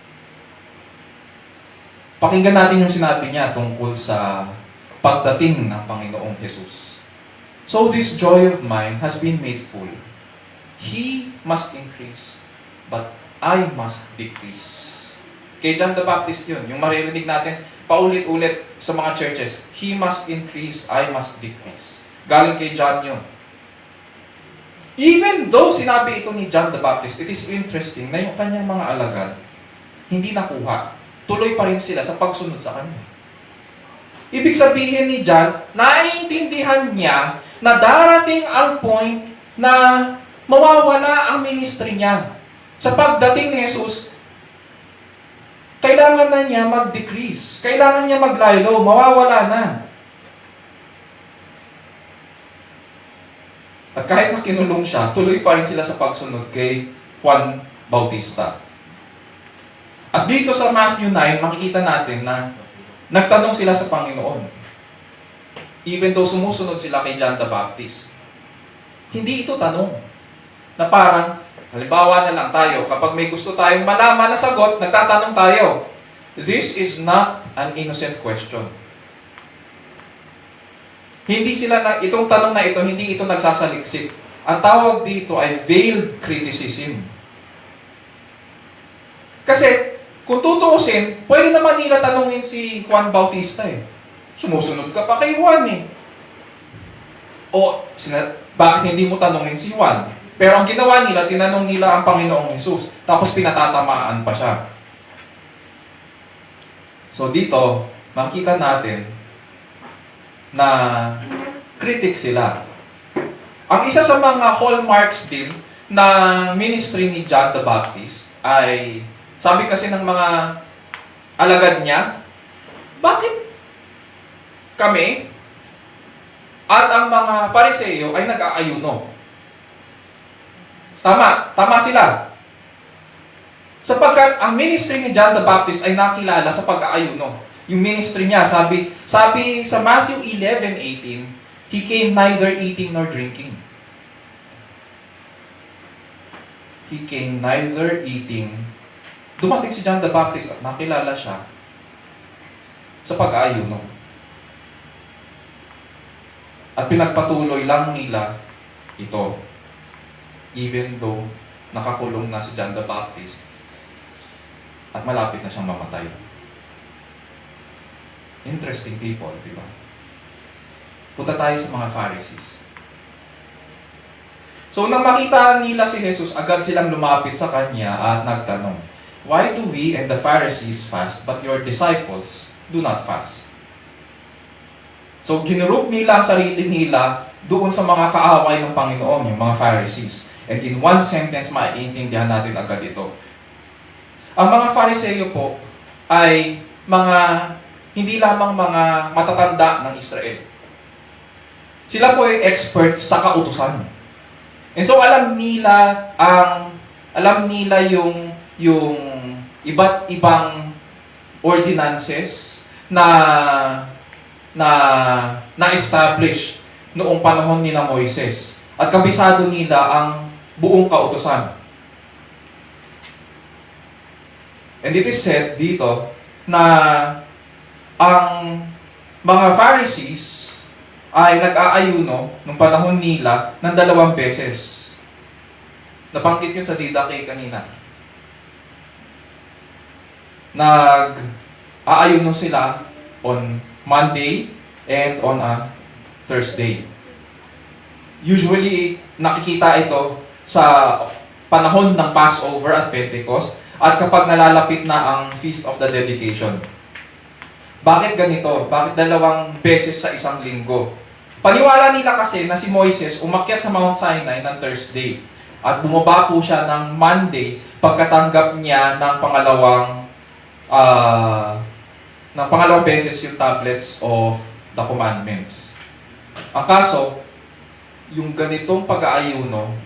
pakinggan natin yung sinabi niya tungkol sa pagdating ng Panginoong Jesus. "So this joy of mine has been made full. He must increase, but I must decrease." Kay John the Baptist yun, yung maririnig natin paulit-ulit sa mga churches. He must increase, I must decrease. Galing kay John yun. Even though sinabi ito ni John the Baptist, it is interesting na yung kanyang mga alagad, hindi nakuha. Tuloy pa rin sila sa pagsunod sa kanya. Ibig sabihin ni John, naiintindihan niya na darating ang point na mawawala ang ministry niya. Sa pagdating ni Jesus, kailangan na niya mag-decrease. Kailangan niya maglaylo. Mawawala na. At kahit na kinulong siya, tuloy pa rin sila sa pagsunod kay Juan Bautista. At dito sa Matthew 9, makikita natin na nagtanong sila sa Panginoon. Even though sumusunod sila kay John the Baptist. Hindi ito tanong. Na parang, halimbawa na lang tayo, kapag may gusto tayong malaman na sagot, nagtatanong tayo. This is not an innocent question. Itong tanong na ito, hindi ito nagsasaliksik. Ang tawag dito ay veiled criticism. Kasi, kung tutuusin, pwede naman nila tanungin si Juan Bautista eh. Sumusunod ka pa kay Juan eh. O, bakit hindi mo tanungin si Juan? Pero ang ginawa nila, tinanong nila ang Panginoong Jesus. Tapos pinatatamaan pa siya. So dito, makita natin na critic sila. Ang isa sa mga hallmarks din ng ministry ni John the Baptist ay, sabi kasi ng mga alagad niya, bakit kami at ang mga Pariseo ay nag-aayuno? Tama sila. Sapagkat ang ministry ni John the Baptist ay nakilala sa pag-aayuno. Yung ministry niya, sabi sa Matthew 11:18, he came neither eating nor drinking. He came neither eating. Dumating si John the Baptist at nakilala siya sa pag-aayuno. At pinagpatuloy lang nila ito. Even though nakakulong na si John the Baptist at malapit na siyang mamatay. Interesting people, di ba? Punta tayo sa mga Pharisees. So, nang makita nila si Jesus, agad silang lumapit sa kanya at nagtanong, "Why do we and the Pharisees fast, but your disciples do not fast?" So, ginroup nila ang sarili nila doon sa mga kaaway ng Panginoon, yung mga Pharisees. And in one sentence, maiintindihan natin agad ito. Ang mga Phariseo po ay hindi lamang mga matatanda ng Israel. Sila po ay experts sa kautusan. And so alam nila yung iba't ibang ordinances na establish noong panahon ni na Moises. At kabisado nila ang buong kautusan. And it is said dito na ang mga Pharisees ay nag-aayuno nung panahon nila ng 2 beses. Nabanggit yun sa Didache kanina. Nag-aayuno sila on Monday and on a Thursday. Usually, nakikita ito sa panahon ng Passover at Pentecost at kapag nalalapit na ang Feast of the Dedication. Bakit ganito? Bakit 2 beses sa isang linggo? Paniwala nila kasi na si Moises umakyat sa Mount Sinai ng Thursday at bumaba po siya ng Monday pagkatanggap niya ng pangalawang beses yung tablets of the commandments. Ang kaso, yung ganitong pag-aayuno,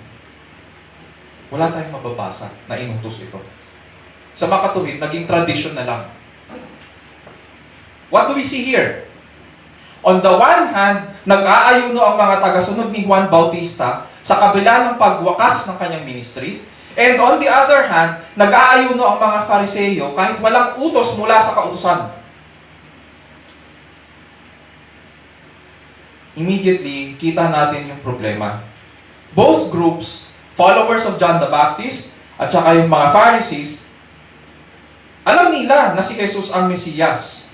wala tayong mababasa na inutos ito. Sa makatuwid, naging tradition na lang. What do we see here? On the one hand, nag-aayuno ang mga tagasunod ni Juan Bautista sa kabila ng pagwakas ng kanyang ministry. And on the other hand, nag-aayuno ang mga Fariseo kahit walang utos mula sa kautusan. Immediately, kita natin yung problema. Both groups, followers of John the Baptist at saka yung mga Pharisees, alam nila na si Jesus ang Mesiyas.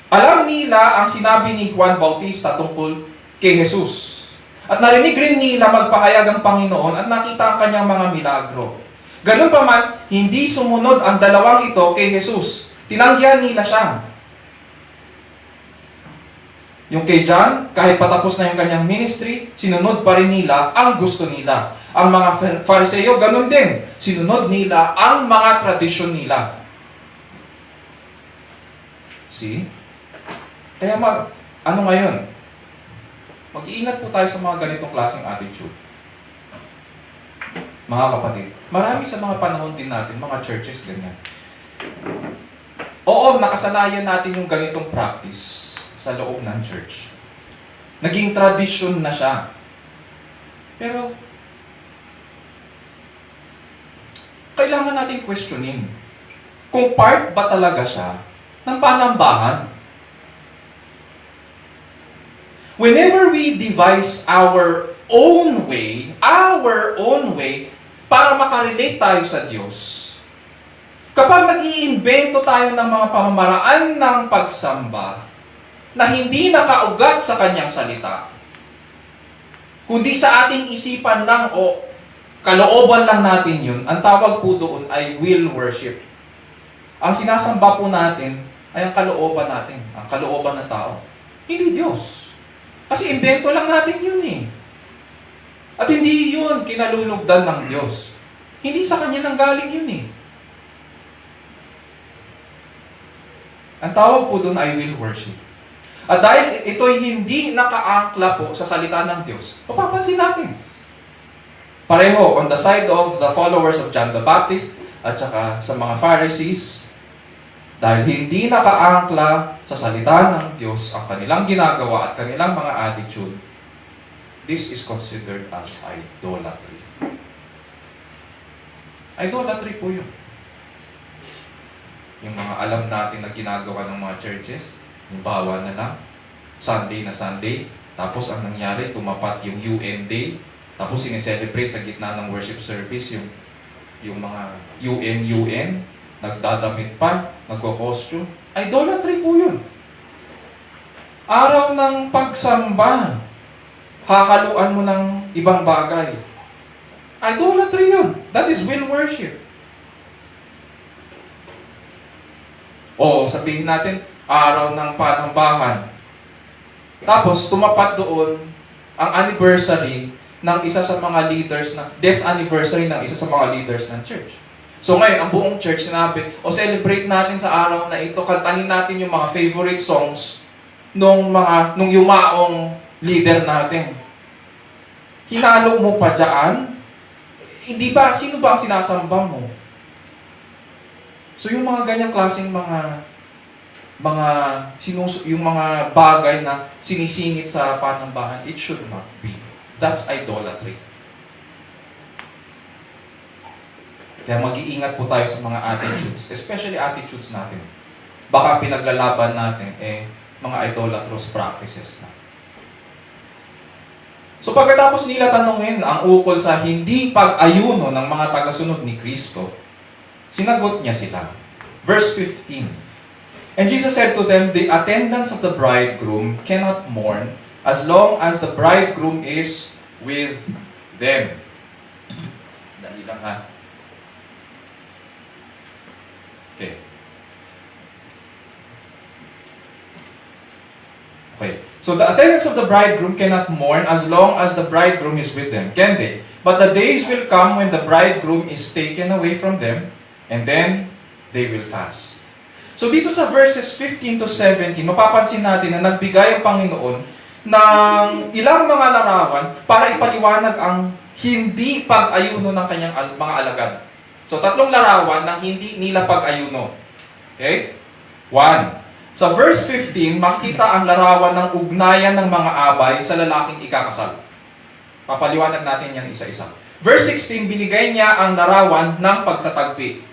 Alam nila ang sinabi ni Juan Bautista tungkol kay Jesus. At narinig rin nila magpahayag ang Panginoon at nakita ang kanyang mga milagro. Ganun pa man, hindi sumunod ang dalawang ito kay Jesus. Tinanggihan nila siya. Yung kay John, kahit patapos na yung kanyang ministry, sinunod pa rin nila ang gusto nila. Ang mga Fariseo, ganun din. Sinunod nila ang mga tradisyon nila. See? Kaya ano ngayon? Mag-iingat po tayo sa mga ganitong klaseng attitude. Mga kapatid, marami sa mga panahon din natin, mga churches, ganyan. Oo, nakasanayan natin yung ganitong practice sa loob ng church. Naging tradisyon na siya. Pero, kailangan natin questionin kung part ba talaga siya ng panambahan. Whenever we devise our own way, para makarelate tayo sa Diyos, Kapag nag-iimbento tayo ng mga pamamaraan ng pagsamba na hindi nakaugat sa kanyang salita, kundi sa ating isipan lang o kalooban lang natin yun, ang tawag po doon ay will worship. Ang sinasamba po natin ay ang kalooban natin, ang kalooban ng tao. Hindi Diyos. Kasi imbento lang natin yun eh. At hindi yun kinalulugdan ng Diyos. Hindi sa Kanya nanggaling yun eh. Ang tawag po doon ay will worship. At dahil ito'y hindi nakaangkla po sa salita ng Diyos, mapapansin natin. Pareho on the side of the followers of John the Baptist at saka sa mga Pharisees, dahil hindi nakaangkla sa salita ng Diyos ang kanilang ginagawa at kanilang mga attitude, this is considered as idolatry. Idolatry po yun. Yung mga alam natin na ginagawa ng mga churches, yung bawa na lang, Sunday na Sunday, tapos ang nangyari, tumapat yung UN Day, tapos sineselebrate sa gitna ng worship service yung mga UN, nagdadamit pa, nagko-costume. Idolatry po yun. Araw ng pagsamba, hakaluan mo ng ibang bagay. Idolatry yun. That is will worship. O sabihin natin, araw ng panambahan. Tapos tumapat doon ang anniversary ng isa sa mga leaders na death anniversary ng isa sa mga leaders ng church. So ngayon, ang buong church sinabi, celebrate natin sa araw na ito, kantahin natin yung mga favorite songs nung yumaong leader natin. Hinalo mo pa dyan? Hindi ba? Sino ba ang sinasamba mo? So yung mga ganyang klaseng yung mga bagay na sinisingit sa panambahan, it should not be. That's idolatry. Kaya mag-iingat po tayo sa mga attitudes, especially attitudes natin. Baka pinaglalaban natin, mga idolatrous practices na. So pagkatapos nila tanungin ang ukol sa hindi pag-ayuno ng mga tagasunod ni Kristo, sinagot niya sila. Verse 15. And Jesus said to them, the attendants of the bridegroom cannot mourn as long as the bridegroom is with them. Dali lang ha. Okay. So the attendants of the bridegroom cannot mourn as long as the bridegroom is with them, can they? But the days will come when the bridegroom is taken away from them, and then they will fast. So dito sa verses 15 to 17, mapapansin natin na nagbigay ang Panginoon ng ilang mga larawan para ipaliwanag ang hindi pag-ayuno ng kanyang mga alagad. So 3 larawan ng hindi nila pag-ayuno. Okay? 1. Sa verse 15, makita ang larawan ng ugnayan ng mga abay sa lalaking ikakasal. Papaliwanag natin yan isa-isa. Verse 16, binigay niya ang larawan ng pagtatagpi.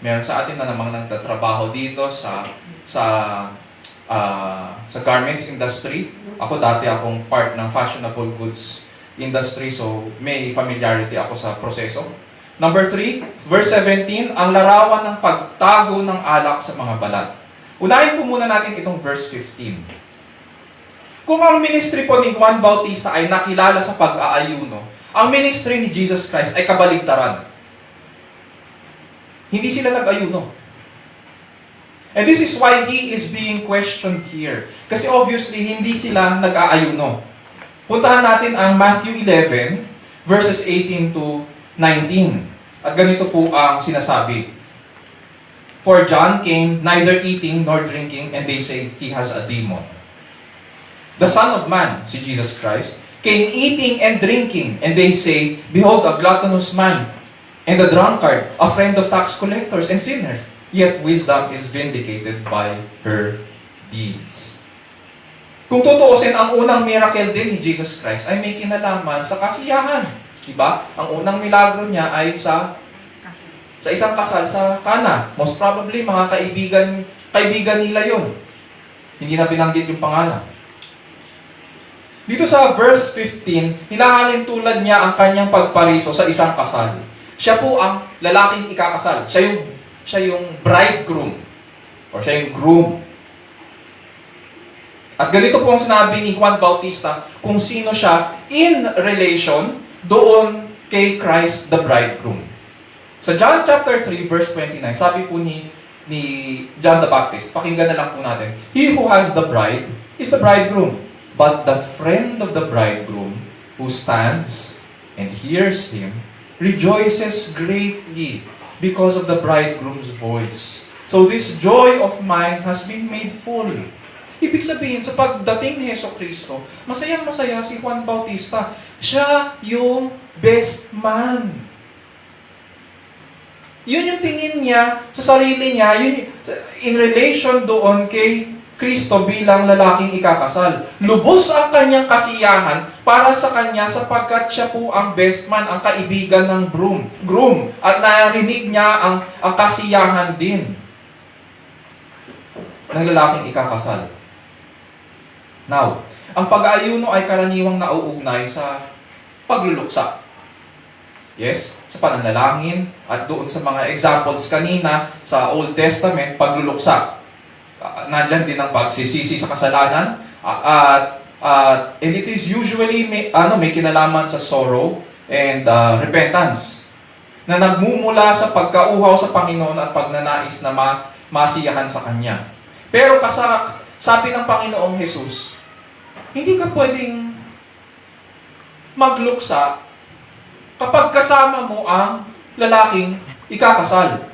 Meron sa atin na namang nagtatrabaho dito sa garments industry. Ako dati akong part ng fashionable goods industry, so may familiarity ako sa proseso. Number 3, verse 17, ang larawan ng pagtago ng alak sa mga balat. Unahin po muna natin itong verse 15. Kung ang ministry po ni Juan Bautista ay nakilala sa pag-aayuno, ang ministry ni Jesus Christ ay kabaligtaran. Hindi sila nag-ayuno. And this is why he is being questioned here. Kasi obviously, hindi sila nag-aayuno. Puntahan natin ang Matthew 11, verses 18 to 19. At ganito po ang sinasabi. For John came neither eating nor drinking, and they say he has a demon. The Son of Man, si Jesus Christ, came eating and drinking, and they say, behold, a gluttonous man, and a drunkard, a friend of tax collectors and sinners. Yet wisdom is vindicated by her deeds. Kung tutuusin, ang unang miracle din ni Jesus Christ ay may kinalaman sa kasiyahan. Diba? Ang unang milagro niya ay sa isang kasal sa Cana. Most probably, mga kaibigan nila yon. Hindi na binanggit yung pangalan. Dito sa verse 15, hinahalin tulad niya ang kanyang pagparito sa isang kasal. Siya po ang lalaking ikakasal. Siya yung siya yung bridegroom. O siya yung groom. At ganito po ang sinabi ni Juan Bautista kung sino siya in relation doon kay Christ the bridegroom. Sa John chapter 3 verse 29, sabi po ni John the Baptist, pakinggan na lang po natin, "He who has the bride is the bridegroom, but the friend of the bridegroom who stands and hears him rejoices greatly because of the bridegroom's voice. So this joy of mine has been made full." Ibig sabihin, sa pagdating ni Heso Kristo, masayang-masaya si Juan Bautista. Siya yung best man. Yun yung tingin niya sa sarili niya, yun, in relation doon kay Kristo bilang lalaking ikakasal. Lubos ang kanyang kasiyahan para sa kanya sapagkat siya po ang best man, ang kaibigan ng groom. At narinig niya ang kasiyahan din ng lalaking ikakasal. Now, ang pag-aayuno ay karaniwang nauugnay sa pagluluksa. Yes, sa pananalangin at doon sa mga examples kanina sa Old Testament, pagluluksa. Nandyan din ang pagsisisi sa kasalanan and it is usually may kinalaman sa sorrow and repentance na nagmumula sa pagkauhaw sa Panginoon at pagnanais na masiyahan sa Kanya. Pero sabi ng Panginoong Jesus, hindi ka pwedeng magluksa kapag kasama mo ang lalaking ikakasal.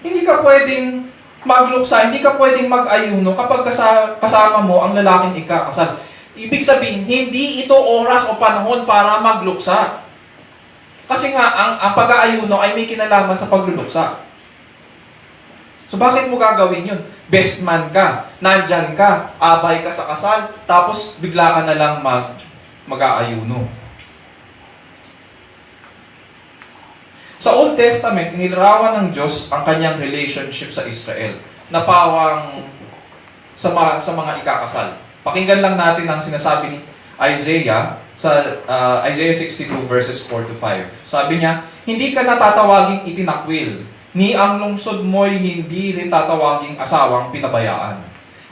Hindi ka pwedeng magluksa, hindi ka pwedeng mag-ayuno kapag kasama mo ang lalaking ikakasal. Ibig sabihin, hindi ito oras o panahon para magluksa. Kasi nga, ang pag-aayuno ay may kinalaman sa pagluluksa. So bakit mo gagawin yun? Best man ka, nandyan ka, abay ka sa kasal, tapos bigla ka na lang mag-aayuno. Sa Old Testament, inilarawan ng Diyos ang kanyang relationship sa Israel na pawang sa mga ikakasal. Pakinggan lang natin ang sinasabi ni Isaiah sa Isaiah 62 verses 4 to 5. Sabi niya, "Hindi ka natatawaging itinakwil, ni ang lungsod mo'y hindi rin tatawaging asawang pinabayaan.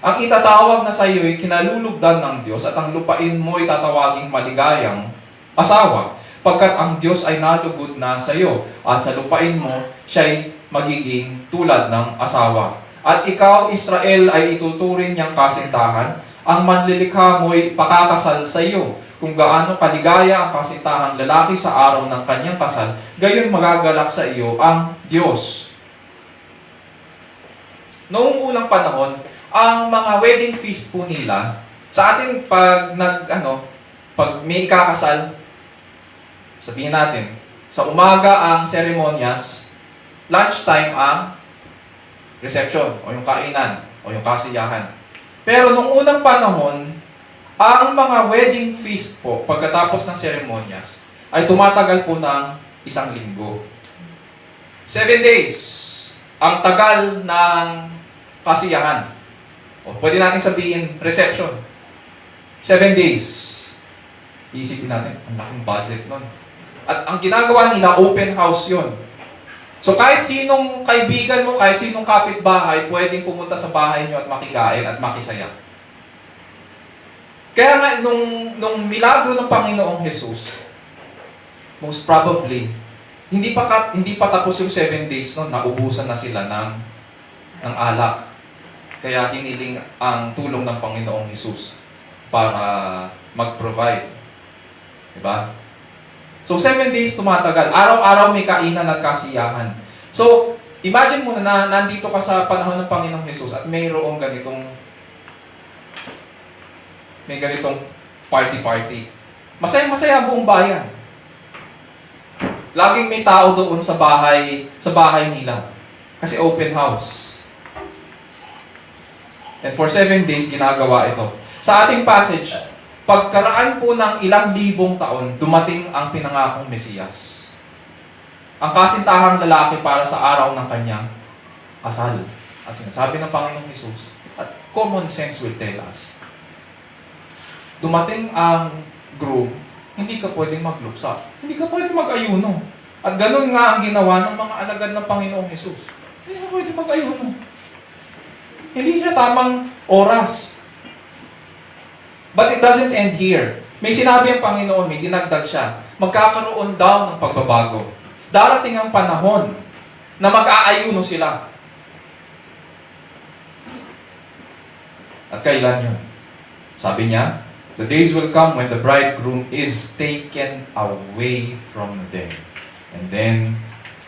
Ang itatawag na sa iyo'y kinalulugdan ng Diyos at ang lupain mo'y tatawaging maligayang asawa, pagkat ang Diyos ay nalugod na sa iyo at sa lupain mo siya'y magiging tulad ng asawa. At ikaw, Israel, ay ituturing niyang kasintahan, ang manlilikha mo'y pakakasal sa iyo. Kung gaano kaligaya ang kasintahang lalaki sa araw ng kanyang kasal, gayon magagalak sa iyo ang Diyos." Noong unang panahon, ang mga wedding feast po nila, sa atin pag may ikakasal, sabihin natin, sa umaga ang seremonyas, lunchtime ang reception, o yung kainan, o yung kasiyahan. Pero nung unang panahon, ang mga wedding feast po, pagkatapos ng seremonyas, ay tumatagal po ng 1 linggo. 7 days ang tagal ng kasiyahan. O pwede natin sabihin, reception. 7 days. Iisipin natin, ang laking budget nun. At ang ginagawa nila, open house yon. So kahit sinong kaibigan mo, kahit sinong kapitbahay, pwedeng pumunta sa bahay nyo at makikain at makisaya. Kaya nga, nung milagro ng Panginoong Jesus, most probably, hindi pa tapos yung 7 days noon, naubusan na sila ng alak. Kaya hiniling ang tulong ng Panginoong Jesus para mag-provide. Diba? So 7 days tumatagal. Araw-araw may kainan at kasiyahan. So, imagine mo na nandito ka sa panahon ng Panginoong Jesus at mayroong may ganitong party-party. Masaya-masaya buong bayan. Laging may tao doon sa bahay nila. Kasi open house. And for 7 days, ginagawa ito. Sa ating passage, pagkaraan po ng ilang libong taon, dumating ang pinangakong Mesiyas. Ang kasintahang lalaki para sa araw ng kanyang kasal. At sinasabi ng Panginoong Jesus, at common sense will tell us, dumating ang groom, hindi ka pwedeng magluksa. Hindi ka pwedeng mag-ayuno. At ganun nga ang ginawa ng mga alagad ng Panginoong Jesus. Kaya pwede mag-ayuno. Hindi siya tamang oras. But it doesn't end here. May sinabi ang Panginoon, may dinagdag siya. Magkakaroon daw ng pagbabago. Darating ang panahon na mag-aayuno sila. At kailan yun? Sabi niya, the days will come when the bridegroom is taken away from them. And then,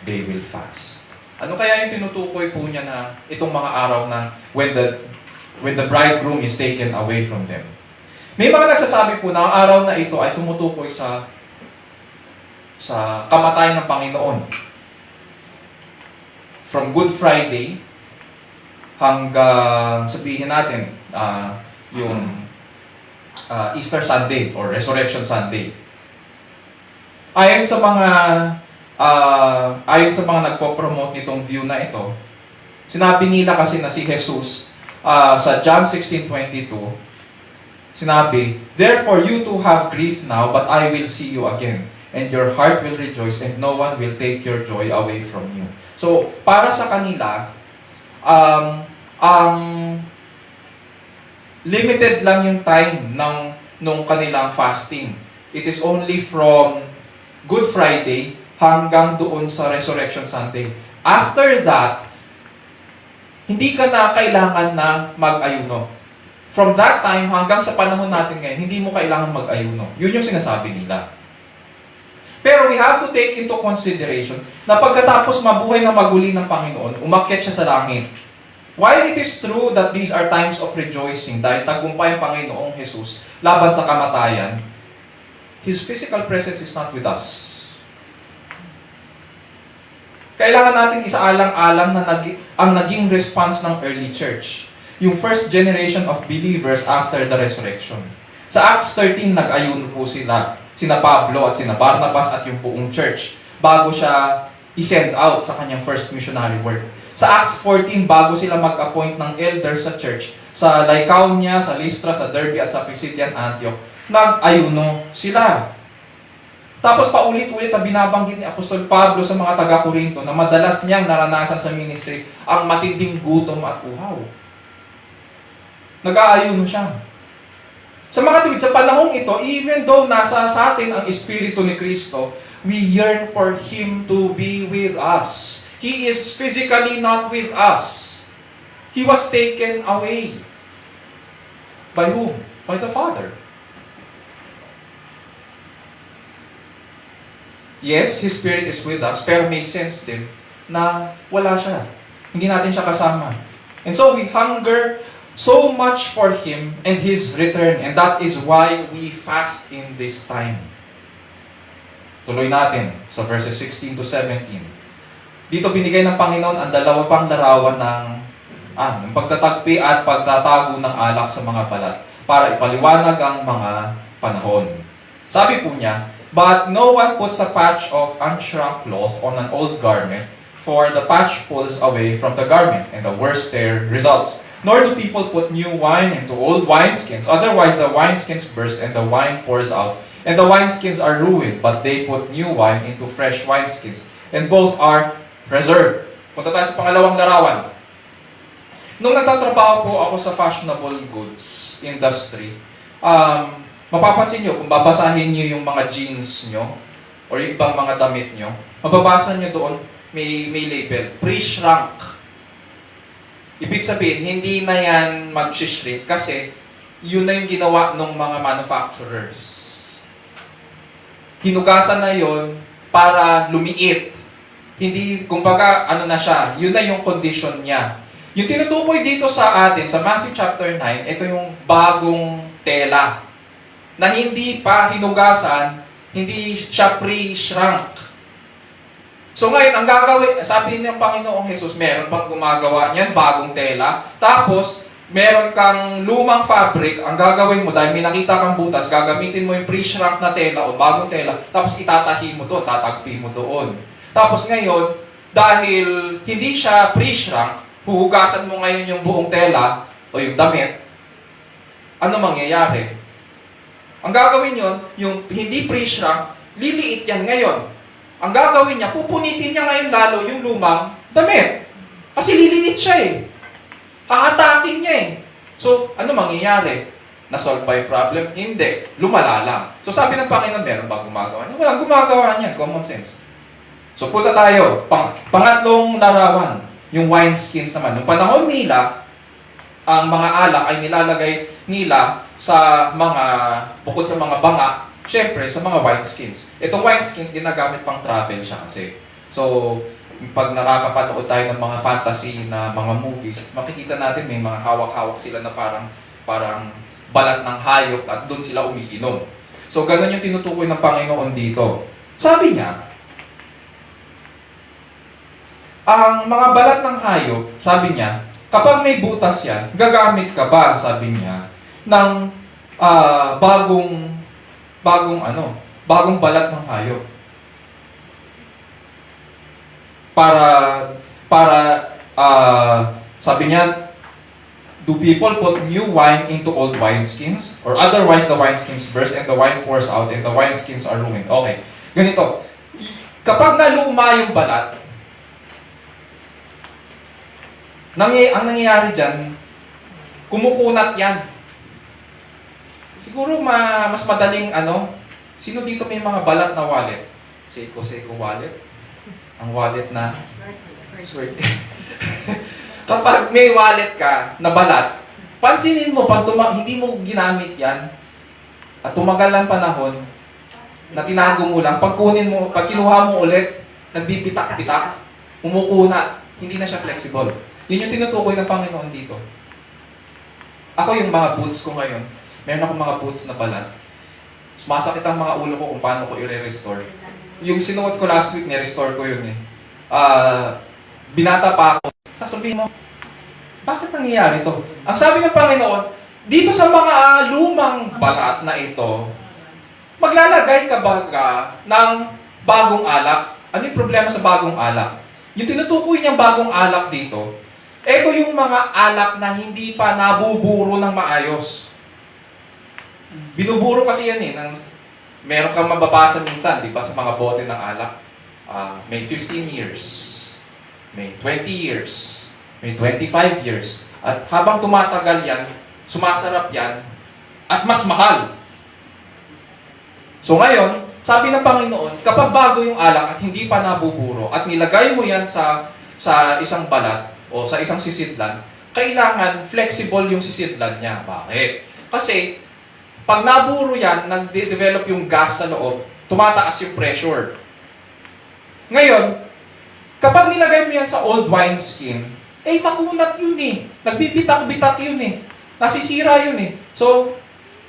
they will fast. Ano kaya yung tinutukoy po niya na itong mga araw na when the bridegroom is taken away from them? May mga nagsasabi po na ang araw na ito ay tumutukoy sa kamatayan ng Panginoon. From Good Friday hanggang sabihin natin yung Easter Sunday or Resurrection Sunday. Ayon sa mga nagpo-promote nitong view na ito, sinabi nila kasi na si Jesus sa John 16:22, sinabi, "Therefore you too have grief now, but I will see you again, and your heart will rejoice, and no one will take your joy away from you." So, para sa kanila, ang limited lang yung time nung kanilang fasting. It is only from Good Friday hanggang doon sa Resurrection Sunday. After that, hindi ka na kailangan na mag-ayuno. From that time hanggang sa panahon natin ngayon, hindi mo kailangan mag-ayuno. Yun yung sinasabi nila. Pero we have to take into consideration na pagkatapos mabuhay na maguli ng Panginoon, umakyat siya sa langit. While it is true that these are times of rejoicing dahil tagumpay ang Panginoong Jesus laban sa kamatayan, His physical presence is not with us. Kailangan natin isaalang-alang na ang naging response ng early church. Yung first generation of believers after the resurrection. Sa Acts 13, nag-ayuno po sila. Sina Pablo at sina Barnabas at yung buong church bago siya i-send out sa kanyang first missionary work. Sa Acts 14, bago sila mag-appoint ng elders sa church, sa Lycaonia, sa Lystra, sa Derbe at sa Pisidian Antioch, nag-ayuno sila. Tapos paulit-ulit na binabanggit ni Apostol Pablo sa mga taga-Korinto na madalas niyang naranasan sa ministry ang matinding gutom at uhaw. Nag-aayuno siya. Sa mga tuwid, sa panahong ito, even though nasa sa atin ang Espiritu ni Kristo, we yearn for Him to be with us. He is physically not with us. He was taken away. By whom? By the Father. Yes, His Spirit is with us, pero may sense din na wala siya. Hindi natin siya kasama. And so we hunger so much for Him and His return, and that is why we fast in this time. Tuloy natin sa verses 16 to 17. Dito binigay ng Panginoon ang dalawa pang larawan ng pagtatagpi at pagtatago ng alak sa mga balat para ipaliwanag ang mga panahon. Sabi po niya, "But no one puts a patch of unshrunk cloth on an old garment, for the patch pulls away from the garment, and the worst tear results. Nor do people put new wine into old wineskins, otherwise the wineskins burst and the wine pours out, and the wineskins are ruined, but they put new wine into fresh wineskins, and both are preserved." Punta tayo sa pangalawang larawan. Nung nagtatrabaho po ako sa fashionable goods industry, mapapansin nyo, kung babasahin nyo yung mga jeans nyo, or yung ibang mga damit nyo, mababasa nyo doon, may label, pre-shrunk. Ibig sabihin, hindi na yan mag-shrink kasi yun na yung ginawa ng mga manufacturers. Hinugasan na yun para lumiit. Hindi, kumbaga, ano na siya, yun na yung condition niya. Yung tinutukoy dito sa atin, sa Matthew chapter 9, ito yung bagong tela na hindi pa hinugasan, hindi siya pre-shrunk. So ngayon, ang gagawin, sabi ng Panginoong Jesus, meron pang gumagawa niyan, bagong tela. Tapos, meron kang lumang fabric, ang gagawin mo, dahil may nakita kang butas, gagamitin mo yung pre-shrunk na tela o bagong tela, tapos itatahi mo doon, tatagpi mo doon. Tapos ngayon, dahil hindi siya pre-shrunk, huhugasan mo ngayon yung buong tela o yung damit, ano mangyayari? Ang gagawin yon, yung hindi pre-shrunk, liliit yan ngayon. ang gagawin niya, pupunitin niya ngayon lalo yung lumang damit. Kasi liliit siya eh. Hahatakin niya eh. So, ano mangyayari? Na-solve ba yung problem? Hindi. Lumala lang. So, sabi ng Panginoon, meron ba gumagawa niya? Walang gumagawa niya. Common sense. So, punta tayo. Pangatlong larawan. Yung wineskins naman. Noong panahon nila, ang mga alak ay nilalagay nila sa mga, bukod sa mga banga, syempre, sa mga wineskins. Itong wineskins, ginagamit pang travel siya kasi. So, pag nakakapanood tayo ng mga fantasy na mga movies, makikita natin may mga hawak-hawak sila na parang balat ng hayop at doon sila umiinom. So, ganun yung tinutukoy ng Panginoon dito. Sabi niya, ang mga balat ng hayop, sabi niya, kapag may butas yan, gagamit ka ba, sabi niya, ng bagong balat ng hayop. Sabi niya, do people put new wine into old wineskins? Or otherwise the wineskins burst and the wine pours out and the wineskins are ruined. Okay, ganito. Kapag naluma yung balat, ang nangyayari dyan, kumukunat yan. Siguro mas madaling sino dito may mga balat na wallet? Seiko wallet? Ang wallet na swerte. Kapag may wallet ka na balat, pansinin mo, pag hindi mo ginamit yan, at tumagal ang panahon, na tinago mo lang, pag kinuha mo ulit, nagbibitak-bitak, umukunat, hindi na siya flexible. Yun yung tinutukoy ng Panginoon dito. Ako yung mga boots ko ngayon, meron akong mga boots na balat. Sumasakit ang mga ulo ko kung paano ko i-restore. Yung sinuot ko last week, ni-restore ko yun eh. Binata pa ako. Sasabihin mo, bakit nangyayari to? Ang sabi ng Panginoon, dito sa mga lumang balat na ito, maglalagay ka ba ng bagong alak? Ano yung problema sa bagong alak? Yung tinutukoy niyang bagong alak dito, ito yung mga alak na hindi pa nabuburo ng maayos. Binuburo kasi yan eh. Meron kang mababasa minsan, di ba, sa mga bote ng alak. May 15 years, may 20 years, may 25 years. At habang tumatagal yan, sumasarap yan, at mas mahal. So ngayon, sabi ng Panginoon, kapag bago yung alak at hindi pa nabuburo, at nilagay mo yan sa isang balat, o sa isang sisidlan, kailangan flexible yung sisidlan niya. Bakit? Kasi, pag naburo yan, nag-develop yung gas sa loob, tumataas yung pressure. Ngayon, kapag nilagay mo yan sa old wineskin, makunat yun eh. Nagbibitak-bitak yun eh. Nasisira yun eh. So,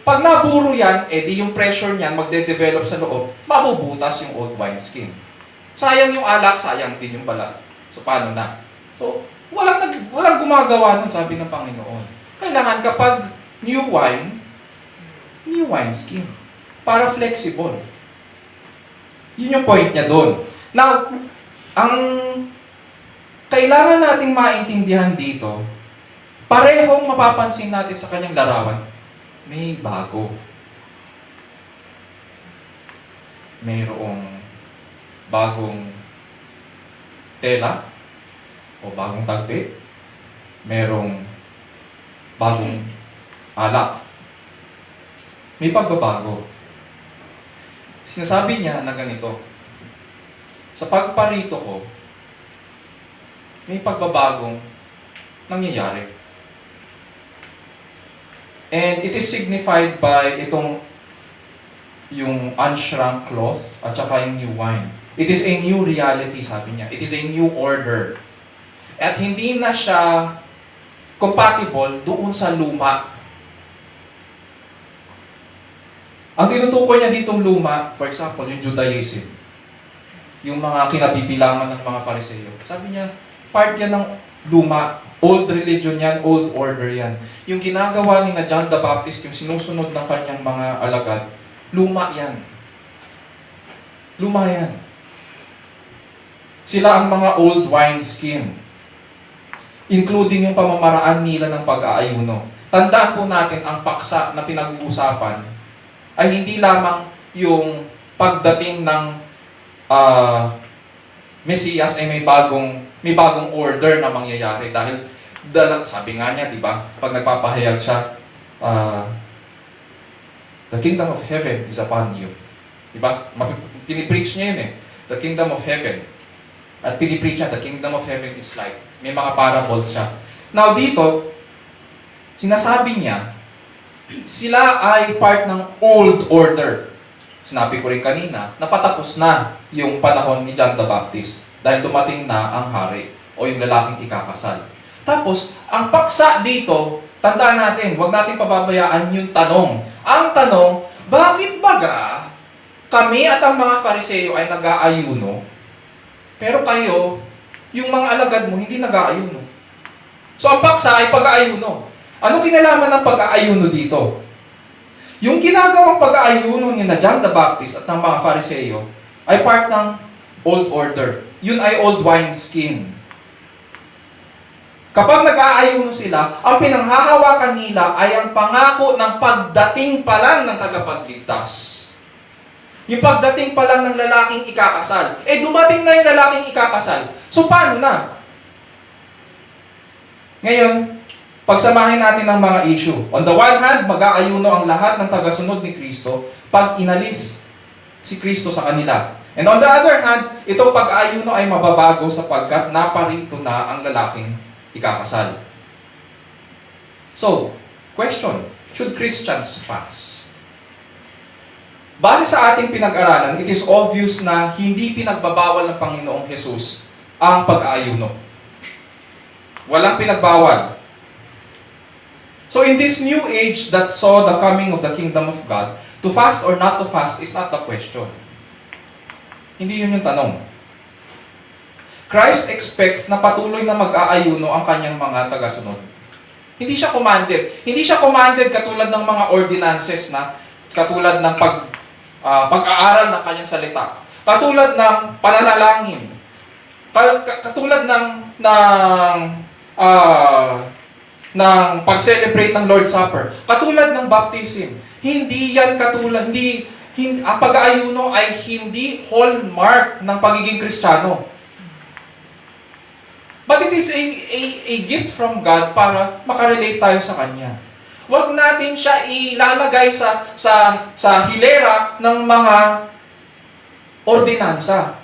pag naburo yan, di yung pressure niyan magde-develop sa loob, mabubutas yung old wineskin. Sayang yung alak, sayang din yung balat. So, paano na? So, walang gumagawa nun, sabi ng Panginoon. Kailangan kapag new wineskin. Para flexible. Yun yung point niya doon. Now, ang kailangan nating maintindihan dito, parehong mapapansin natin sa kanyang larawan, may bago. Mayroong bagong tela, o bagong tagpi, merong bagong alak. May pagbabago. Sinasabi niya na ganito, sa pagparito ko, may pagbabagong nangyayari. And it is signified by yung unshrunk cloth at saka yung new wine. It is a new reality, sabi niya. It is a new order. At hindi na siya compatible doon sa luma. Ang tinutukoy niya ditong luma, for example, yung Judaism, yung mga kinabibilangan ng mga Fariseo. Sabi niya, part yan ng luma. Old religion yan, old order yan. Yung ginagawa ni John the Baptist, yung sinusunod ng kanyang mga alagad, luma yan. Luma yan. Sila ang mga old wineskin. Including yung pamamaraan nila ng pag-aayuno. Tandaan po natin ang paksa na pinag-uusapan ay hindi lamang yung pagdating ng Mesiyas ay may bagong order na mangyayari dahil sabi nga niya, di ba, pag nagpapahayag siya, the kingdom of heaven is upon you. Di ba? Pinipreach niya yun eh. The kingdom of heaven. At pinipreach niya, the kingdom of heaven is like, may mga parables siya. Now dito, sinasabi niya, sila ay part ng old order. Sinabi ko rin kanina, napatapos na yung panahon ni John the Baptist dahil dumating na ang hari o yung lalaking ikakasal. Tapos, ang paksa dito, tandaan natin, huwag natin pababayaan yung tanong. Ang tanong, bakit baga kami at ang mga Fariseo ay nag-aayuno, pero kayo, yung mga alagad mo, hindi nag-aayuno? So, ang paksa ay pag-aayuno. Anong kinalaman ng pag-aayuno dito? Yung ginagawang pag-aayuno ni na John the Baptist at ng mga Fariseo ay part ng old order. Yun ay old wineskin. Kapag nag-aayuno sila, ang pinanghahawakan nila ay ang pangako ng pagdating pa lang ng tagapagligtas. Yung pagdating pa lang ng lalaking ikakasal. Dumating na yung lalaking ikakasal. So, paano na? Ngayon, pagsamahin natin ang mga issue. On the one hand, mag-aayuno ang lahat ng tagasunod ni Kristo pag inalis si Kristo sa kanila. And on the other hand, itong pag-aayuno ay mababago sapagkat naparito na ang lalaking ikakasal. So, question, should Christians fast? Base sa ating pinag-aralan, it is obvious na hindi pinagbabawal ng Panginoong Jesus ang pag-aayuno. Walang pinagbawal. So in this new age that saw the coming of the kingdom of God, to fast or not to fast is not the question. Hindi yun yung tanong. Christ expects na patuloy na mag-aayuno ang kanyang mga tagasunod. Hindi siya commanded. Hindi siya commanded katulad ng mga ordinances na katulad ng pag-aaral ng kanyang salita. Katulad ng pananalangin. Katulad ng pag-celebrate ng Lord's Supper. Katulad ng baptism. Hindi yan katulad, ang pag-aayuno ay hindi hallmark ng pagiging Kristiyano. But it is a gift from God para makarelate tayo sa Kanya. Huwag natin siya ilalagay sa hilera ng mga ordinansa.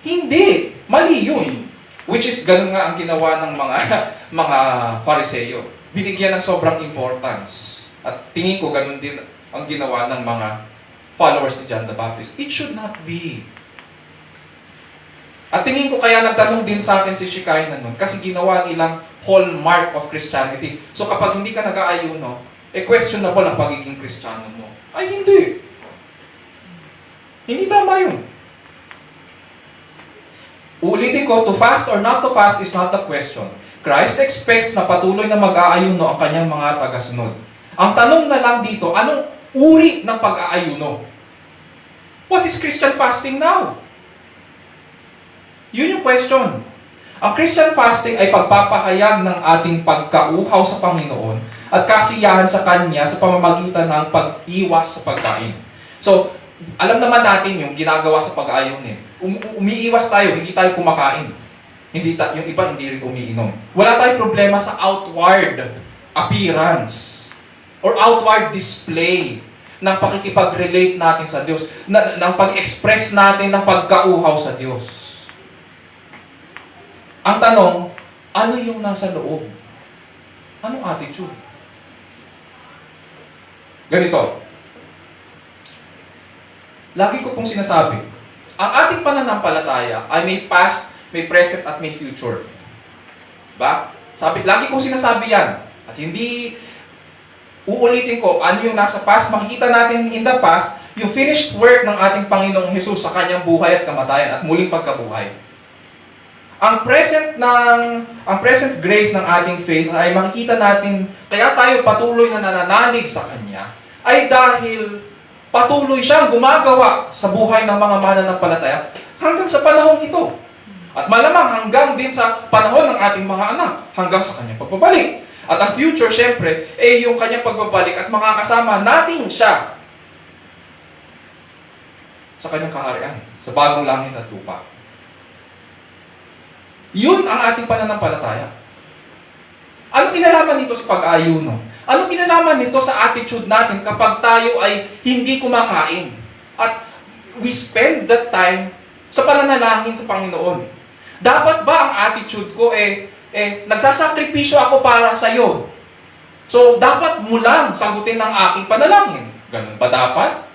Hindi. Mali yun. Which is ganun nga ang ginawa ng mga Fariseo. Binigyan ng sobrang importance. At tingin ko ganun din ang ginawa ng mga followers ni John the Baptist. It should not be. At tingin ko kaya nagtanong din sa akin si Shekinah nun kasi ginawa nilang hallmark of Christianity. So kapag hindi ka nag-aayuno, questionable ang pagiging Kristiyano mo. Ay hindi. Hindi tama yun. Ulitin ko, to fast or not to fast is not the question. Christ expects na patuloy na mag-aayuno ang kanyang mga tagasunod. Ang tanong na lang dito, anong uri ng pag-aayuno? What is Christian fasting now? Yun yung question. Ang Christian fasting ay pagpapahayag ng ating pagkauhaw sa Panginoon at kasiyahan sa Kanya sa pamamagitan ng pag-iwas sa pagkain. So, alam naman natin yung ginagawa sa pag-aayuno. Umiiwas tayo, hindi tayo kumakain. Yung iba hindi rin umiinom. Wala tayong problema sa outward appearance or outward display ng pakikipag-relate natin sa Diyos, ng pag-express natin ng pagkauhaw sa Diyos. Ang tanong, ano yung nasa loob? Anong attitude? Ganito. Lagi ko pong sinasabi, ang ating pananampalataya ay may past, may present, at may future. Diba? Lagi kong sinasabi yan. At hindi uulitin ko, ano yung nasa past, makikita natin in the past, yung finished work ng ating Panginoong Jesus sa kanyang buhay at kamatayan at muling pagkabuhay. Ang present grace ng ating faith ay makikita natin, kaya tayo patuloy na nananalig sa Kanya, ay dahil patuloy siyang gumagawa sa buhay ng mga mananampalataya hanggang sa panahong ito. At malamang hanggang din sa panahon ng ating mga anak, hanggang sa Kanyang pagbabalik. At ang future, syempre, ay yung Kanyang pagbabalik at makakasama natin siya sa Kanyang kaharian, sa bagong langit at lupa. Yun ang ating pananampalataya. Anong kinalaman nito sa pag-aayuno? Anong kinalaman nito sa attitude natin kapag tayo ay hindi kumakain? At we spend that time sa pananalangin sa Panginoon. Dapat ba ang attitude ko nagsasakripisyo ako para sa iyo? So, dapat mo lang sagutin ng aking panalangin. Ganun ba dapat?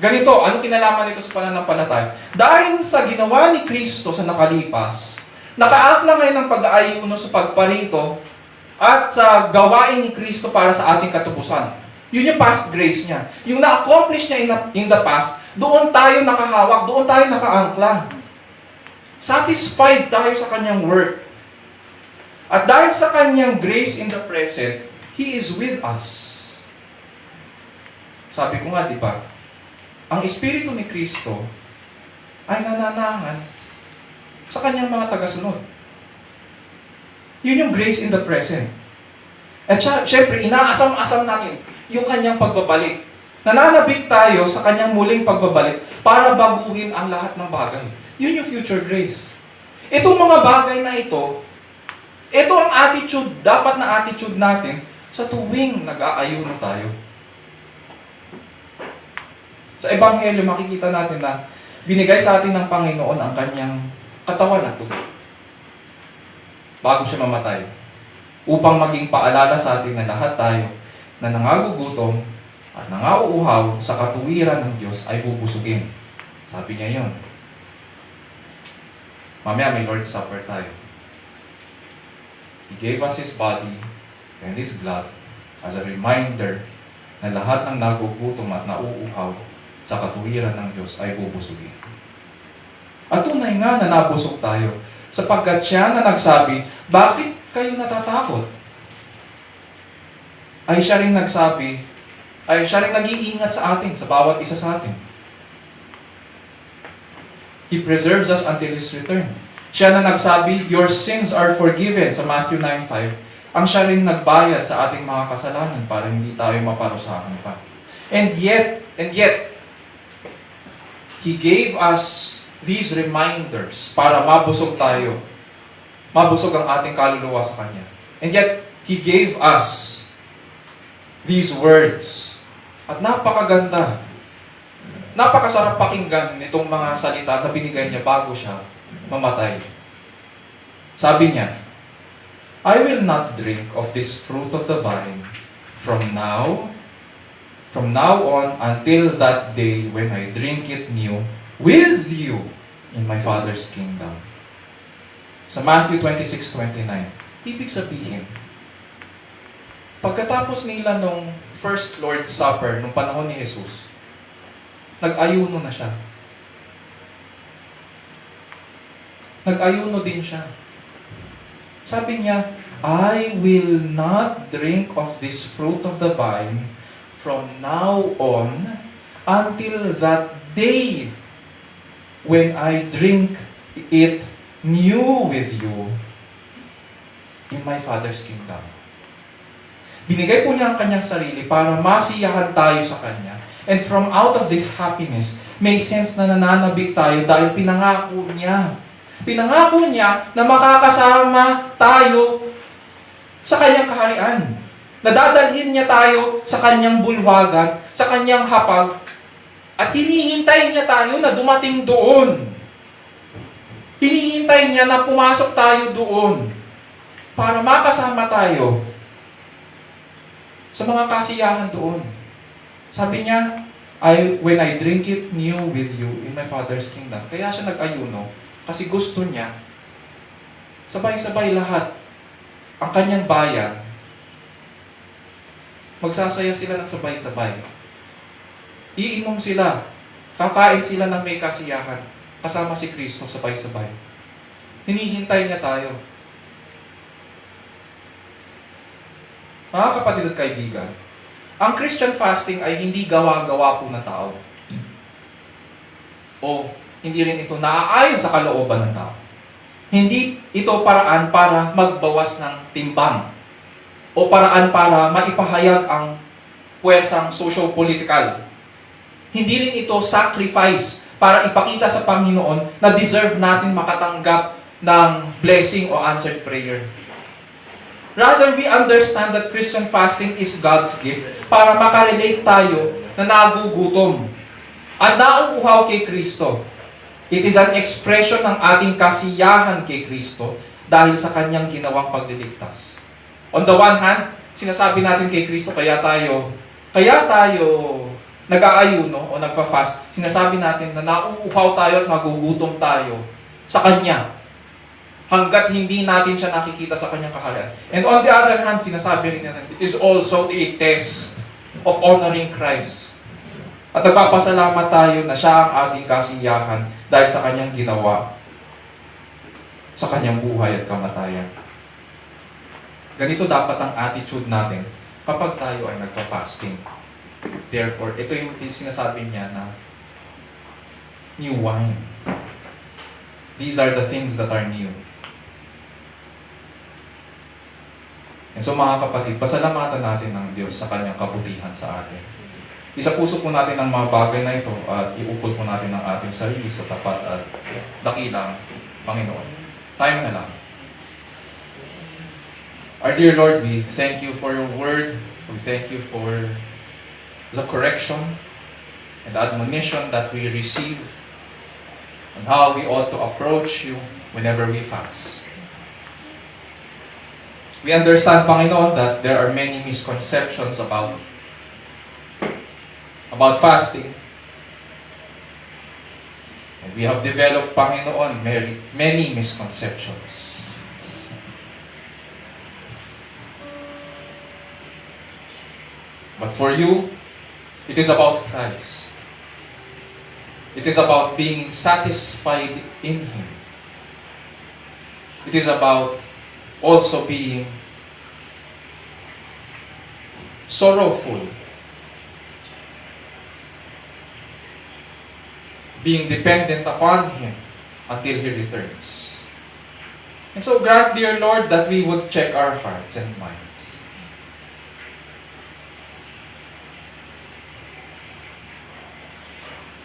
Ganito, ano kinalaman nito sa pananampalataya? Dahil sa ginawa ni Kristo sa nakalipas, nakaakla ngayon ng pag-aayuno sa pagparito at sa gawain ni Kristo para sa ating katubusan. Yun yung past grace niya. Yung na-accomplish niya in the past, doon tayo nakahawak, doon tayo nakaangkla. Satisfied tayo sa kanyang work. At dahil sa kanyang grace in the present, He is with us. Sabi ko nga, di ba? Ang Espiritu ni Kristo ay nananahan sa kanyang mga tagasunod. Yun yung grace in the present. At syempre, inaasam-asam namin yung kanyang pagbabalik. Nananabik tayo sa kanyang muling pagbabalik para baguhin ang lahat ng bagay. Yun yung future grace. Itong mga bagay na ito ang attitude, dapat na attitude natin sa tuwing nag-aayuno tayo. Sa Ebanghelyo, makikita natin na binigay sa atin ng Panginoon ang kanyang katawan at dugo bago siya mamatay, upang maging paalala sa atin na lahat tayo na nangagugutom at nangauuhaw sa katuwiran ng Diyos ay bubusugin. Sabi niya yun. Mamaya may Lord's Supper tayo. He gave us His body and His blood as a reminder na lahat ng nagugutom at nauuhaw sa katuwiran ng Diyos ay bubusugin. At tunay nga na nabusog tayo sapagkat siya na nagsabi, bakit kayo natatakot? Ay siya rin nagsabi, ay siya rin nag-iingat sa atin, sa bawat isa sa atin. He preserves us until His return. Siya na nagsabi, your sins are forgiven sa Matthew 9:5. Ang siya rin nagbayad sa ating mga kasalanan para hindi tayo maparusahan pa. And yet, He gave us these reminders para mabusog tayo. Mabusog ang ating kaluluwa sa Kanya. And yet, He gave us these words. At napakaganda. Napakasarap pakinggan nitong mga salita na binigay niya bago siya mamatay. Sabi niya, I will not drink of this fruit of the vine from now on until that day when I drink it new with you in my Father's kingdom. Sa Matthew 26:29, ibig sabihin, pagkatapos nila nung First Lord's Supper, nung panahon ni Jesus, nag-ayuno na siya. Nag-ayuno din siya. Sabi niya, I will not drink of this fruit of the vine from now on until that day when I drink it new with you in my Father's kingdom. Binigay po niya ang kanyang sarili para masiyahan tayo sa kanya. And from out of this happiness, may sense na nananabik tayo dahil pinangako niya. Pinangako niya na makakasama tayo sa kanyang kaharian. Nadadalhin niya tayo sa kanyang bulwagan, sa kanyang hapag, at hinihintay niya tayo na dumating doon. Hinihintay niya na pumasok tayo doon para makasama tayo sa mga kasiyahan doon. Sabi niya, when I drink it new with you in my Father's kingdom. Kaya siya nag-ayuno kasi gusto niya sabay-sabay lahat ang kanyang bayan. Magsasaya sila ng sabay-sabay. Iinom sila. Kakain sila ng may kasiyahan. Kasama si Kristo sabay-sabay. Hinihintay niya tayo. Mga kapatid at kaibigan, ang Christian fasting ay hindi gawa-gawa po na tao. O hindi rin ito naaayon sa kalooban ng tao. Hindi ito paraan para magbawas ng timbang o paraan para maipahayag ang puwersang socio-political. Hindi rin ito sacrifice para ipakita sa Panginoon na deserve natin makatanggap ng blessing o answered prayer. Rather, we understand that Christian fasting is God's gift para makarelate tayo na nagugutom at nauuhaw kay Kristo. It is an expression ng ating kasiyahan kay Kristo dahil sa kanyang ginawang pagliligtas. On the one hand, sinasabi natin kay Kristo, kaya tayo nag-aayuno o nagfa-fast, sinasabi natin na nauuhaw tayo at magugutom tayo sa Kanya hanggat hindi natin siya nakikita sa Kanyang kaharian. And on the other hand, sinasabi rin natin, it is also a test of honoring Christ. At nagpapasalamat tayo na siya ang ating kasiyahan dahil sa Kanyang ginawa sa Kanyang buhay at kamatayan. Ganito dapat ang attitude natin kapag tayo ay nagfa-fasting. Therefore, ito yung sinasabi niya na new wine. These are the things that are new. And so mga kapatid, pasalamatan natin ng Diyos sa Kanyang kabutihan sa atin. Isa puso po natin ang mga bagay na ito at iukol po natin ang ating sarili sa tapat at dakilang Panginoon. Tayo na lang. Our dear Lord, we thank you for your word. We thank you for the correction and the admonition that we receive on how we ought to approach you whenever we fast. We understand, Panginoon, that there are many misconceptions about fasting. And we have developed, Panginoon, many misconceptions. But for you, it is about Christ. It is about being satisfied in Him. It is about also being sorrowful, being dependent upon Him until He returns. And so grant, dear Lord, that we would check our hearts and minds.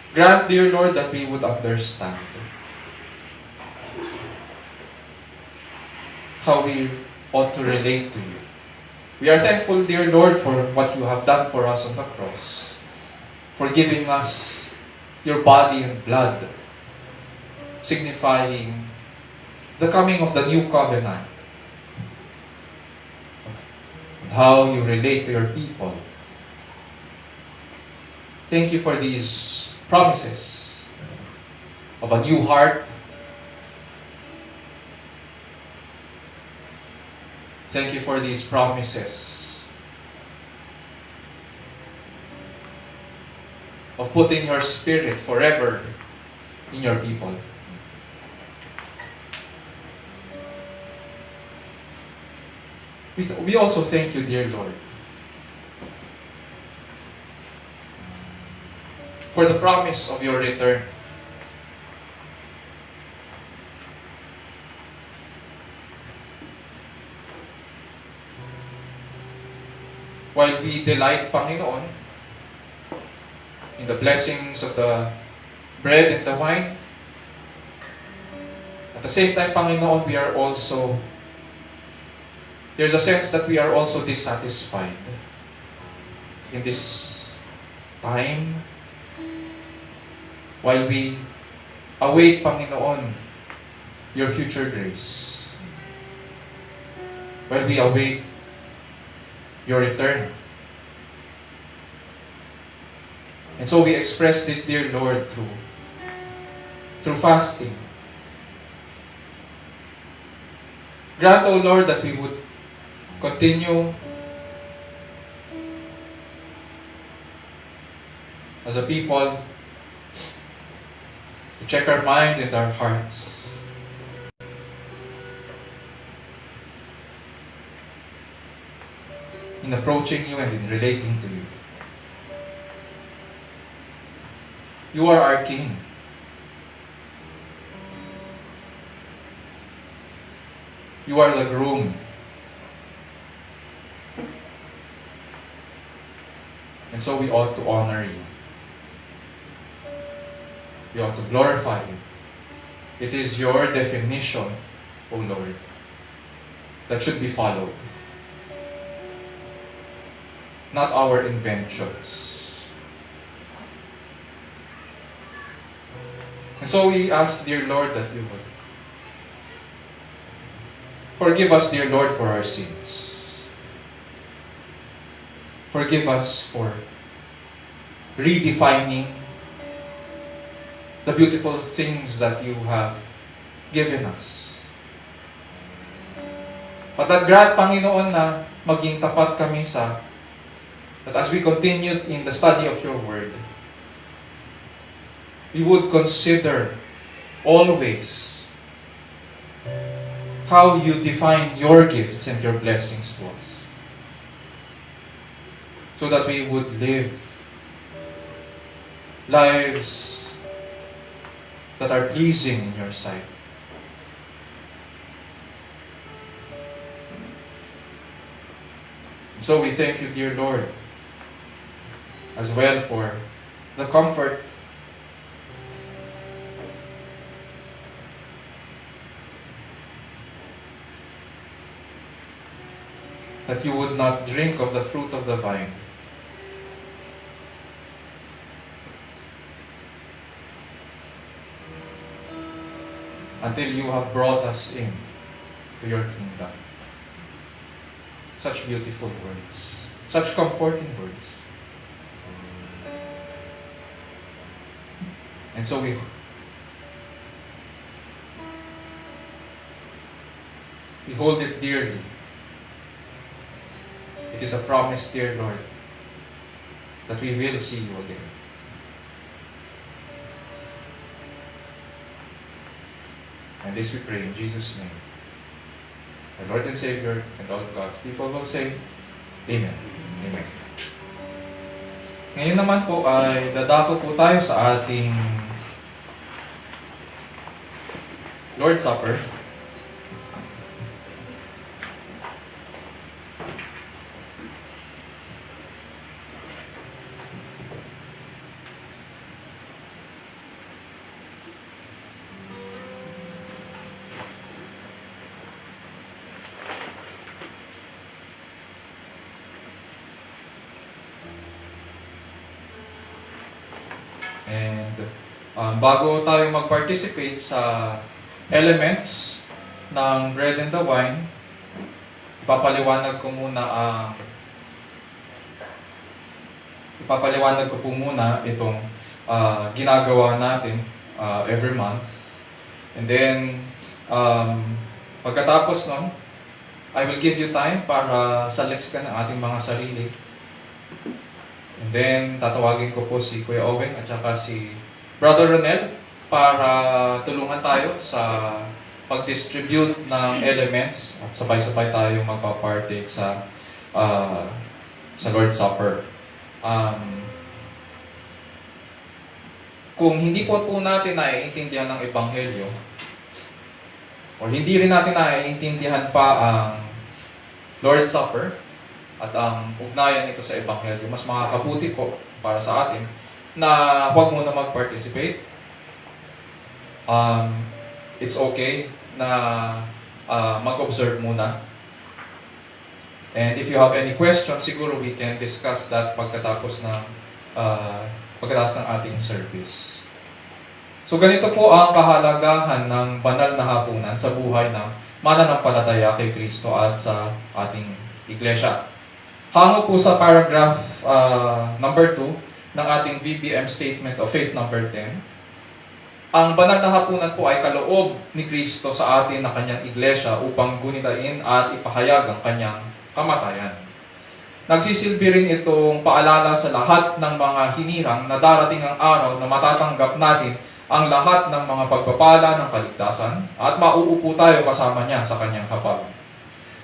Grant, dear Lord, that we would understand how we ought to relate to you. We are thankful, dear Lord, for what you have done for us on the cross, for giving us your body and blood, signifying the coming of the new covenant, and how you relate to your people. Thank you for these promises of a new heart. Thank you for these promises of putting your Spirit forever in your people. We also thank you, dear Lord, for the promise of your return. While we delight, Panginoon, in the blessings of the bread and the wine, at the same time, Panginoon, there's a sense that we are also dissatisfied in this time while we await, Panginoon, your future grace. While we await your return. And so we express this, dear Lord, through fasting. Grant, O Lord, that we would continue as a people to check our minds and our hearts. In approaching you and in relating to you. You are our King. You are the groom. And so we ought to honor you. We ought to glorify you. It is your definition, O Lord, that should be followed. Not our inventions. And so we ask, dear Lord, that you would forgive us, dear Lord, for our sins. Forgive us for redefining the beautiful things that you have given us. But that grant, Panginoon, na maging tapat kami that as we continue in the study of your word, we would consider always how you define your gifts and your blessings to us, so that we would live lives that are pleasing in your sight. So we thank you, dear Lord, as well for the comfort that you would not drink of the fruit of the vine. Until you have brought us in to your kingdom. Such beautiful words. Such comforting words. And so we hold it dearly. It is a promise, dear Lord, that we will see you again. And this we pray in Jesus' name. Our Lord and Savior, and all God's people will say, Amen. Amen. Ngayon naman po ay dadako po tayo sa ating Lord's Supper. And bago tayo mag-participate sa elements ng bread and the wine, ipapaliwanag ko po muna itong ginagawa natin every month. And then, pagkatapos nun, I will give you time para sa-lex ka ng ating mga sarili. And then, tatawagin ko po si Kuya Owen at saka si Brother Ronel para tulungan tayo sa pag-distribute ng elements at sabay-sabay tayo magpa-partake sa Lord's Supper. Kung hindi po natin naiintindihan ng Ebanghelyo, o hindi rin natin naiintindihan pa ang Lord's Supper, at ang ugnayan nito sa Ebanghelyo, mas makakabuti po para sa atin na huwag muna mag-participate. It's okay na mag-observe muna. And if you have any questions, siguro we can discuss that pagkatapos ng ating service. So ganito po ang kahalagahan ng banal na hapunan sa buhay ng mananampalataya kay Kristo at sa ating iglesia. Hango po sa paragraph number 2 ng ating VBM Statement of Faith number 10. Ang banal na hapunan po ay kaloob ni Kristo sa atin na kanyang iglesia upang gunitain at ipahayag ang kanyang kamatayan. Nagsisilbi rin itong paalala sa lahat ng mga hinirang na darating ang araw na matatanggap natin ang lahat ng mga pagpapala ng kaligtasan at mauupo tayo kasama niya sa kanyang hapag.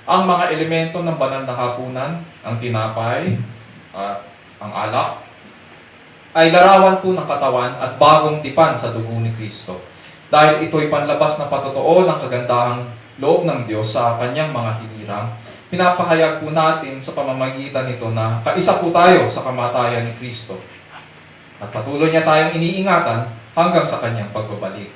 Ang mga elemento ng banal na hapunan, ang tinapay at ang alak, ay larawan po ng katawan at bagong tipan sa dugo ni Kristo. Dahil ito'y panlabas na patotoo ng kagandahang loob ng Diyos sa kanyang mga hinirang, pinapahayag po natin sa pamamagitan nito na kaisa po tayo sa kamatayan ni Kristo. At patuloy niya tayong iniingatan hanggang sa kanyang pagbabalik.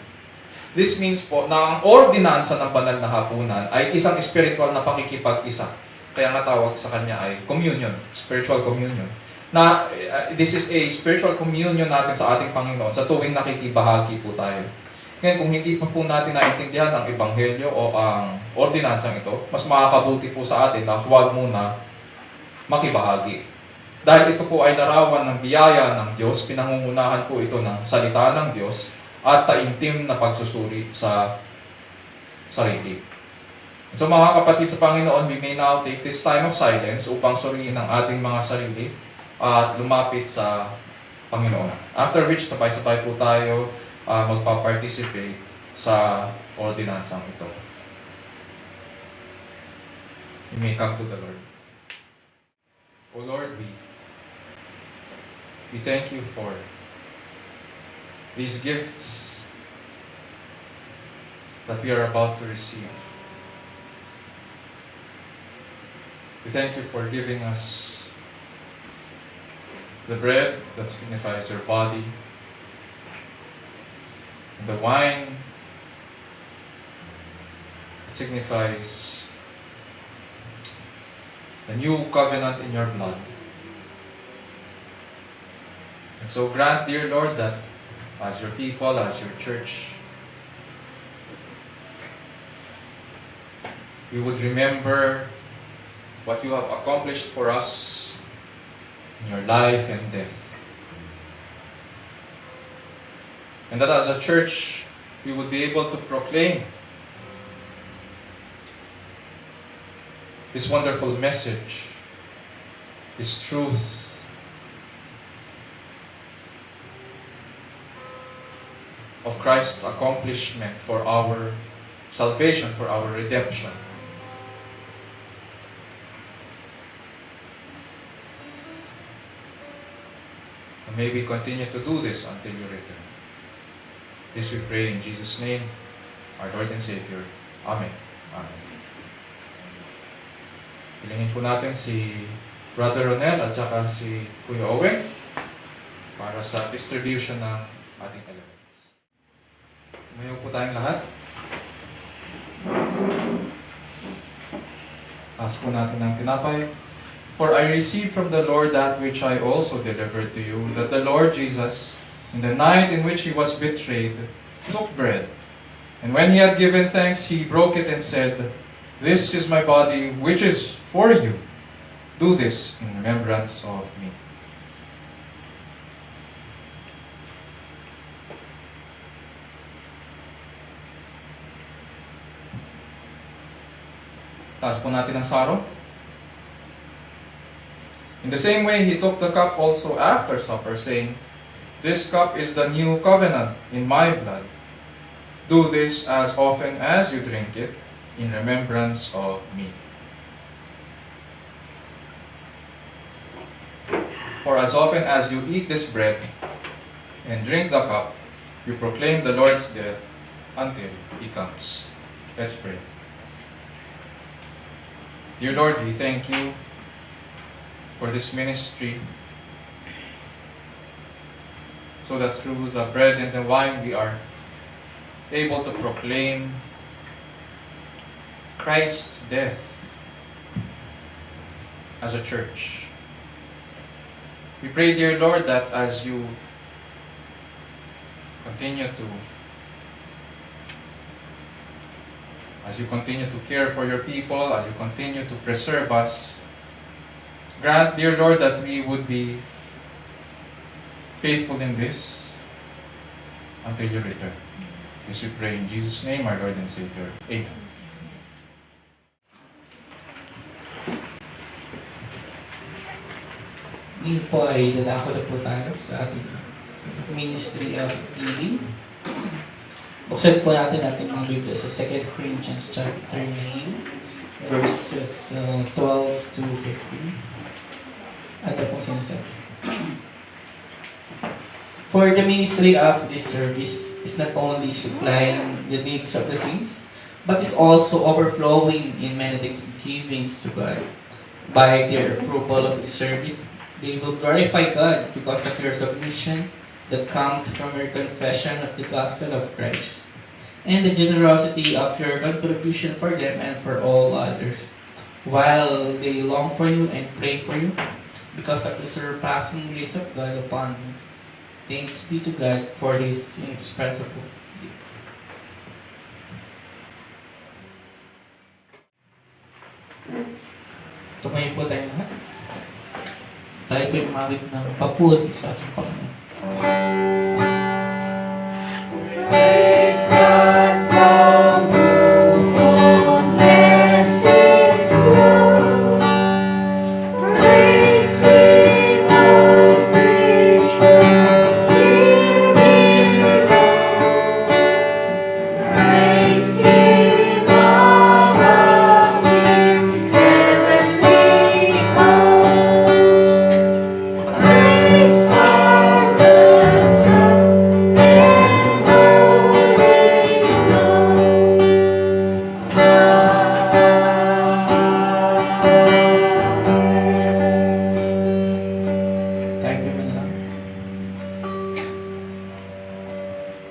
This means po na ang ordinansa ng banal na hapunan ay isang spiritual na pakikipag-isa. Kaya nga tawag sa kanya ay communion, spiritual communion. Na this is a spiritual communion natin sa ating Panginoon sa tuwing nakikibahagi po tayo. Ngayon, kung hindi pa po natin naintindihan ang Ebanghelyo o ang ordinansang ito, mas makakabuti po sa atin na huwag muna makibahagi. Dahil ito po ay larawan ng biyaya ng Diyos, pinangungunahan po ito ng salita ng Diyos at taimtim na pagsusuri sa sarili. So mga kapatid sa Panginoon, we may now take this time of silence upang suriin ang ating mga sarili at lumapit sa Panginoon. After which, sabay-sabay po tayo magpa-participate sa ordinansang ito. You may come to the Lord. O Lord, we thank you for these gifts that we are about to receive. We thank you for giving us the bread that signifies your body, and the wine that signifies the new covenant in your blood. And so grant, dear Lord, that as your people, as your church, we would remember what you have accomplished for us in your life and death. And that as a church, we would be able to proclaim this wonderful message, this truth, of Christ's accomplishment for our salvation, for our redemption. And may we continue to do this until you return. This we pray in Jesus' name, our Lord and Savior. Amen. Amen. Hilingin po natin si Brother Ronel at saka si Kuya Owen para sa distribution ng ating elements. Tumayo po tayong lahat. Taas po natin ng tinapay. For I received from the Lord that which I also delivered to you, that the Lord Jesus, in the night in which he was betrayed, took bread. And when he had given thanks, he broke it and said, "This is my body, which is for you. Do this in remembrance of me." Taas po natin ang saro. In the same way, he took the cup also after supper, saying, "This cup is the new covenant in my blood. Do this as often as you drink it in remembrance of me." For as often as you eat this bread and drink the cup, you proclaim the Lord's death until he comes. Let's pray. Dear Lord, we thank you for this ministry, so that through the bread and the wine we are able to proclaim Christ's death as a church. We pray, dear Lord, that as you continue to care for your people, as you continue to preserve us, grant, dear Lord, that we would be faithful in this until you return. This we pray in Jesus' name, our Lord and Savior. Amen. Ngayon po ay dadako na po tayo sa ating Ministry of Healing. Buksan po natin ating mga Biblia sa 2 Corinthians chapter 9, verses 12 to 15. Ito po sinasabi. For the ministry of this service is not only supplying the needs of the saints, but is also overflowing in many thanksgivings to God. By their approval of the service, they will glorify God because of your submission that comes from your confession of the gospel of Christ, and the generosity of your contribution for them and for all others, while they long for you and pray for you, because of the surpassing grace of God upon you. Thanks be to God for His inexpressible gift. Tumayo po tayo lahat. Tayo po'y umawit ng papuri sa ating Panginoon. Praise God from whom all blessings flow. Praise Him and creatures here below. Praise Him above in heavenly hosts. Praise Father, Son, and Holy Ghost. Thank you, Manang.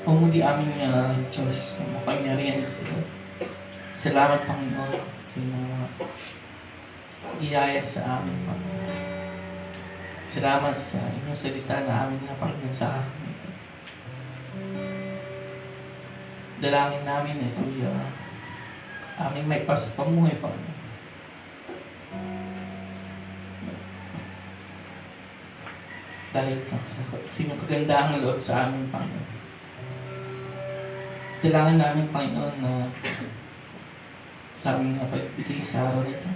O muli aming Diyos na mapangyarihan sa iyo. Salamat, Panginoon, sa mga iyaya sa amin, Panginoon. Salamat sa inyong salita na aming napakinggan sa akin ito. Dalangin namin ito, aming may pasapamuhay, Panginoon. Dahil sa inyong kagandahang loob sa amin, Panginoon. Dalangin namin, Panginoon, na sa aming napagbigay sa araw nito,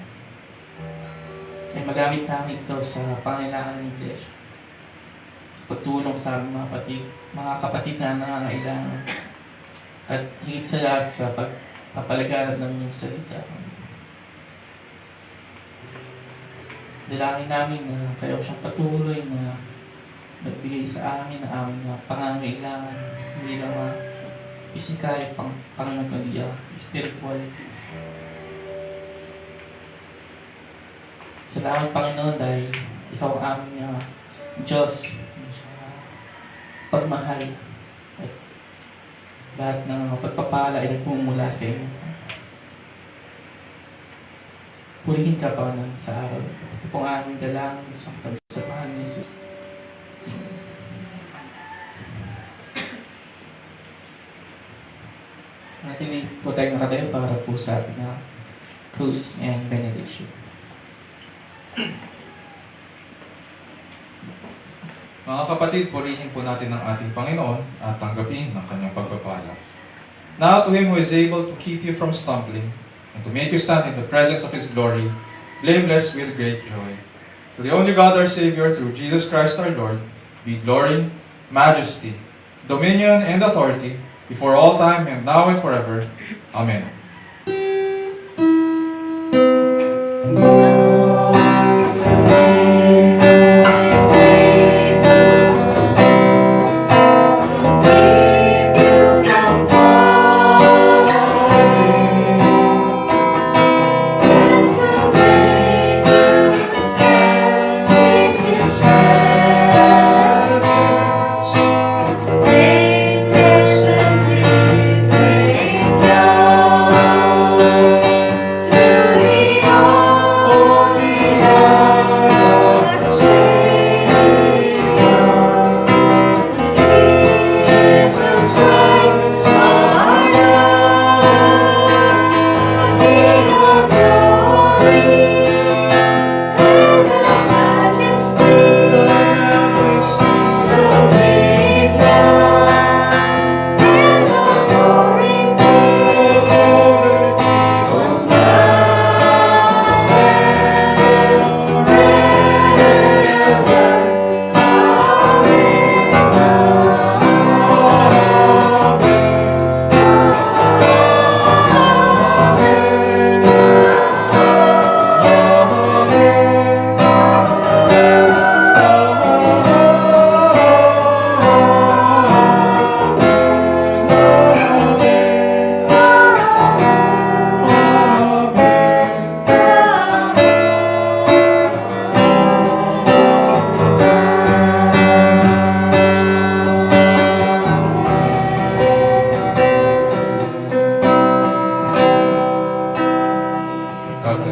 ay magamit namin ito sa pangailangan ng Iglesia. Sa pagtulong sa aming mga kapatid na nangangailangan. At higit sa lahat sa pagpapalaganap ng iyong salita. Dalangin namin na kayo siyang patuloy na magbigay sa amin ng aming pangangailangan. Hindi lang pisikal, pangangagulia, spiritual. Salamat, Panginoon, dahil ikaw ang aming Diyos sa pagmahal at lahat ng mga pagpapala ay nagpumula sa inyo. Purihin ka, Panginoon, sa araw. Ito pong aming dalangin sa katabi sa Panginoon Jesus. Amen. Natin po tayo nakatayo para po sa ating close and benediction. Mga kapatid, purihin po natin ang ating Panginoon at tanggapin ang kanyang pagpapala. Now to Him who is able to keep you from stumbling and to make you stand in the presence of His glory, blameless with great joy. To the only God our Savior, through Jesus Christ our Lord, be glory, majesty, dominion, and authority, before all time and now and forever. Amen. Blameless and great joy.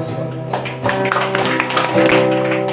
God bless you all.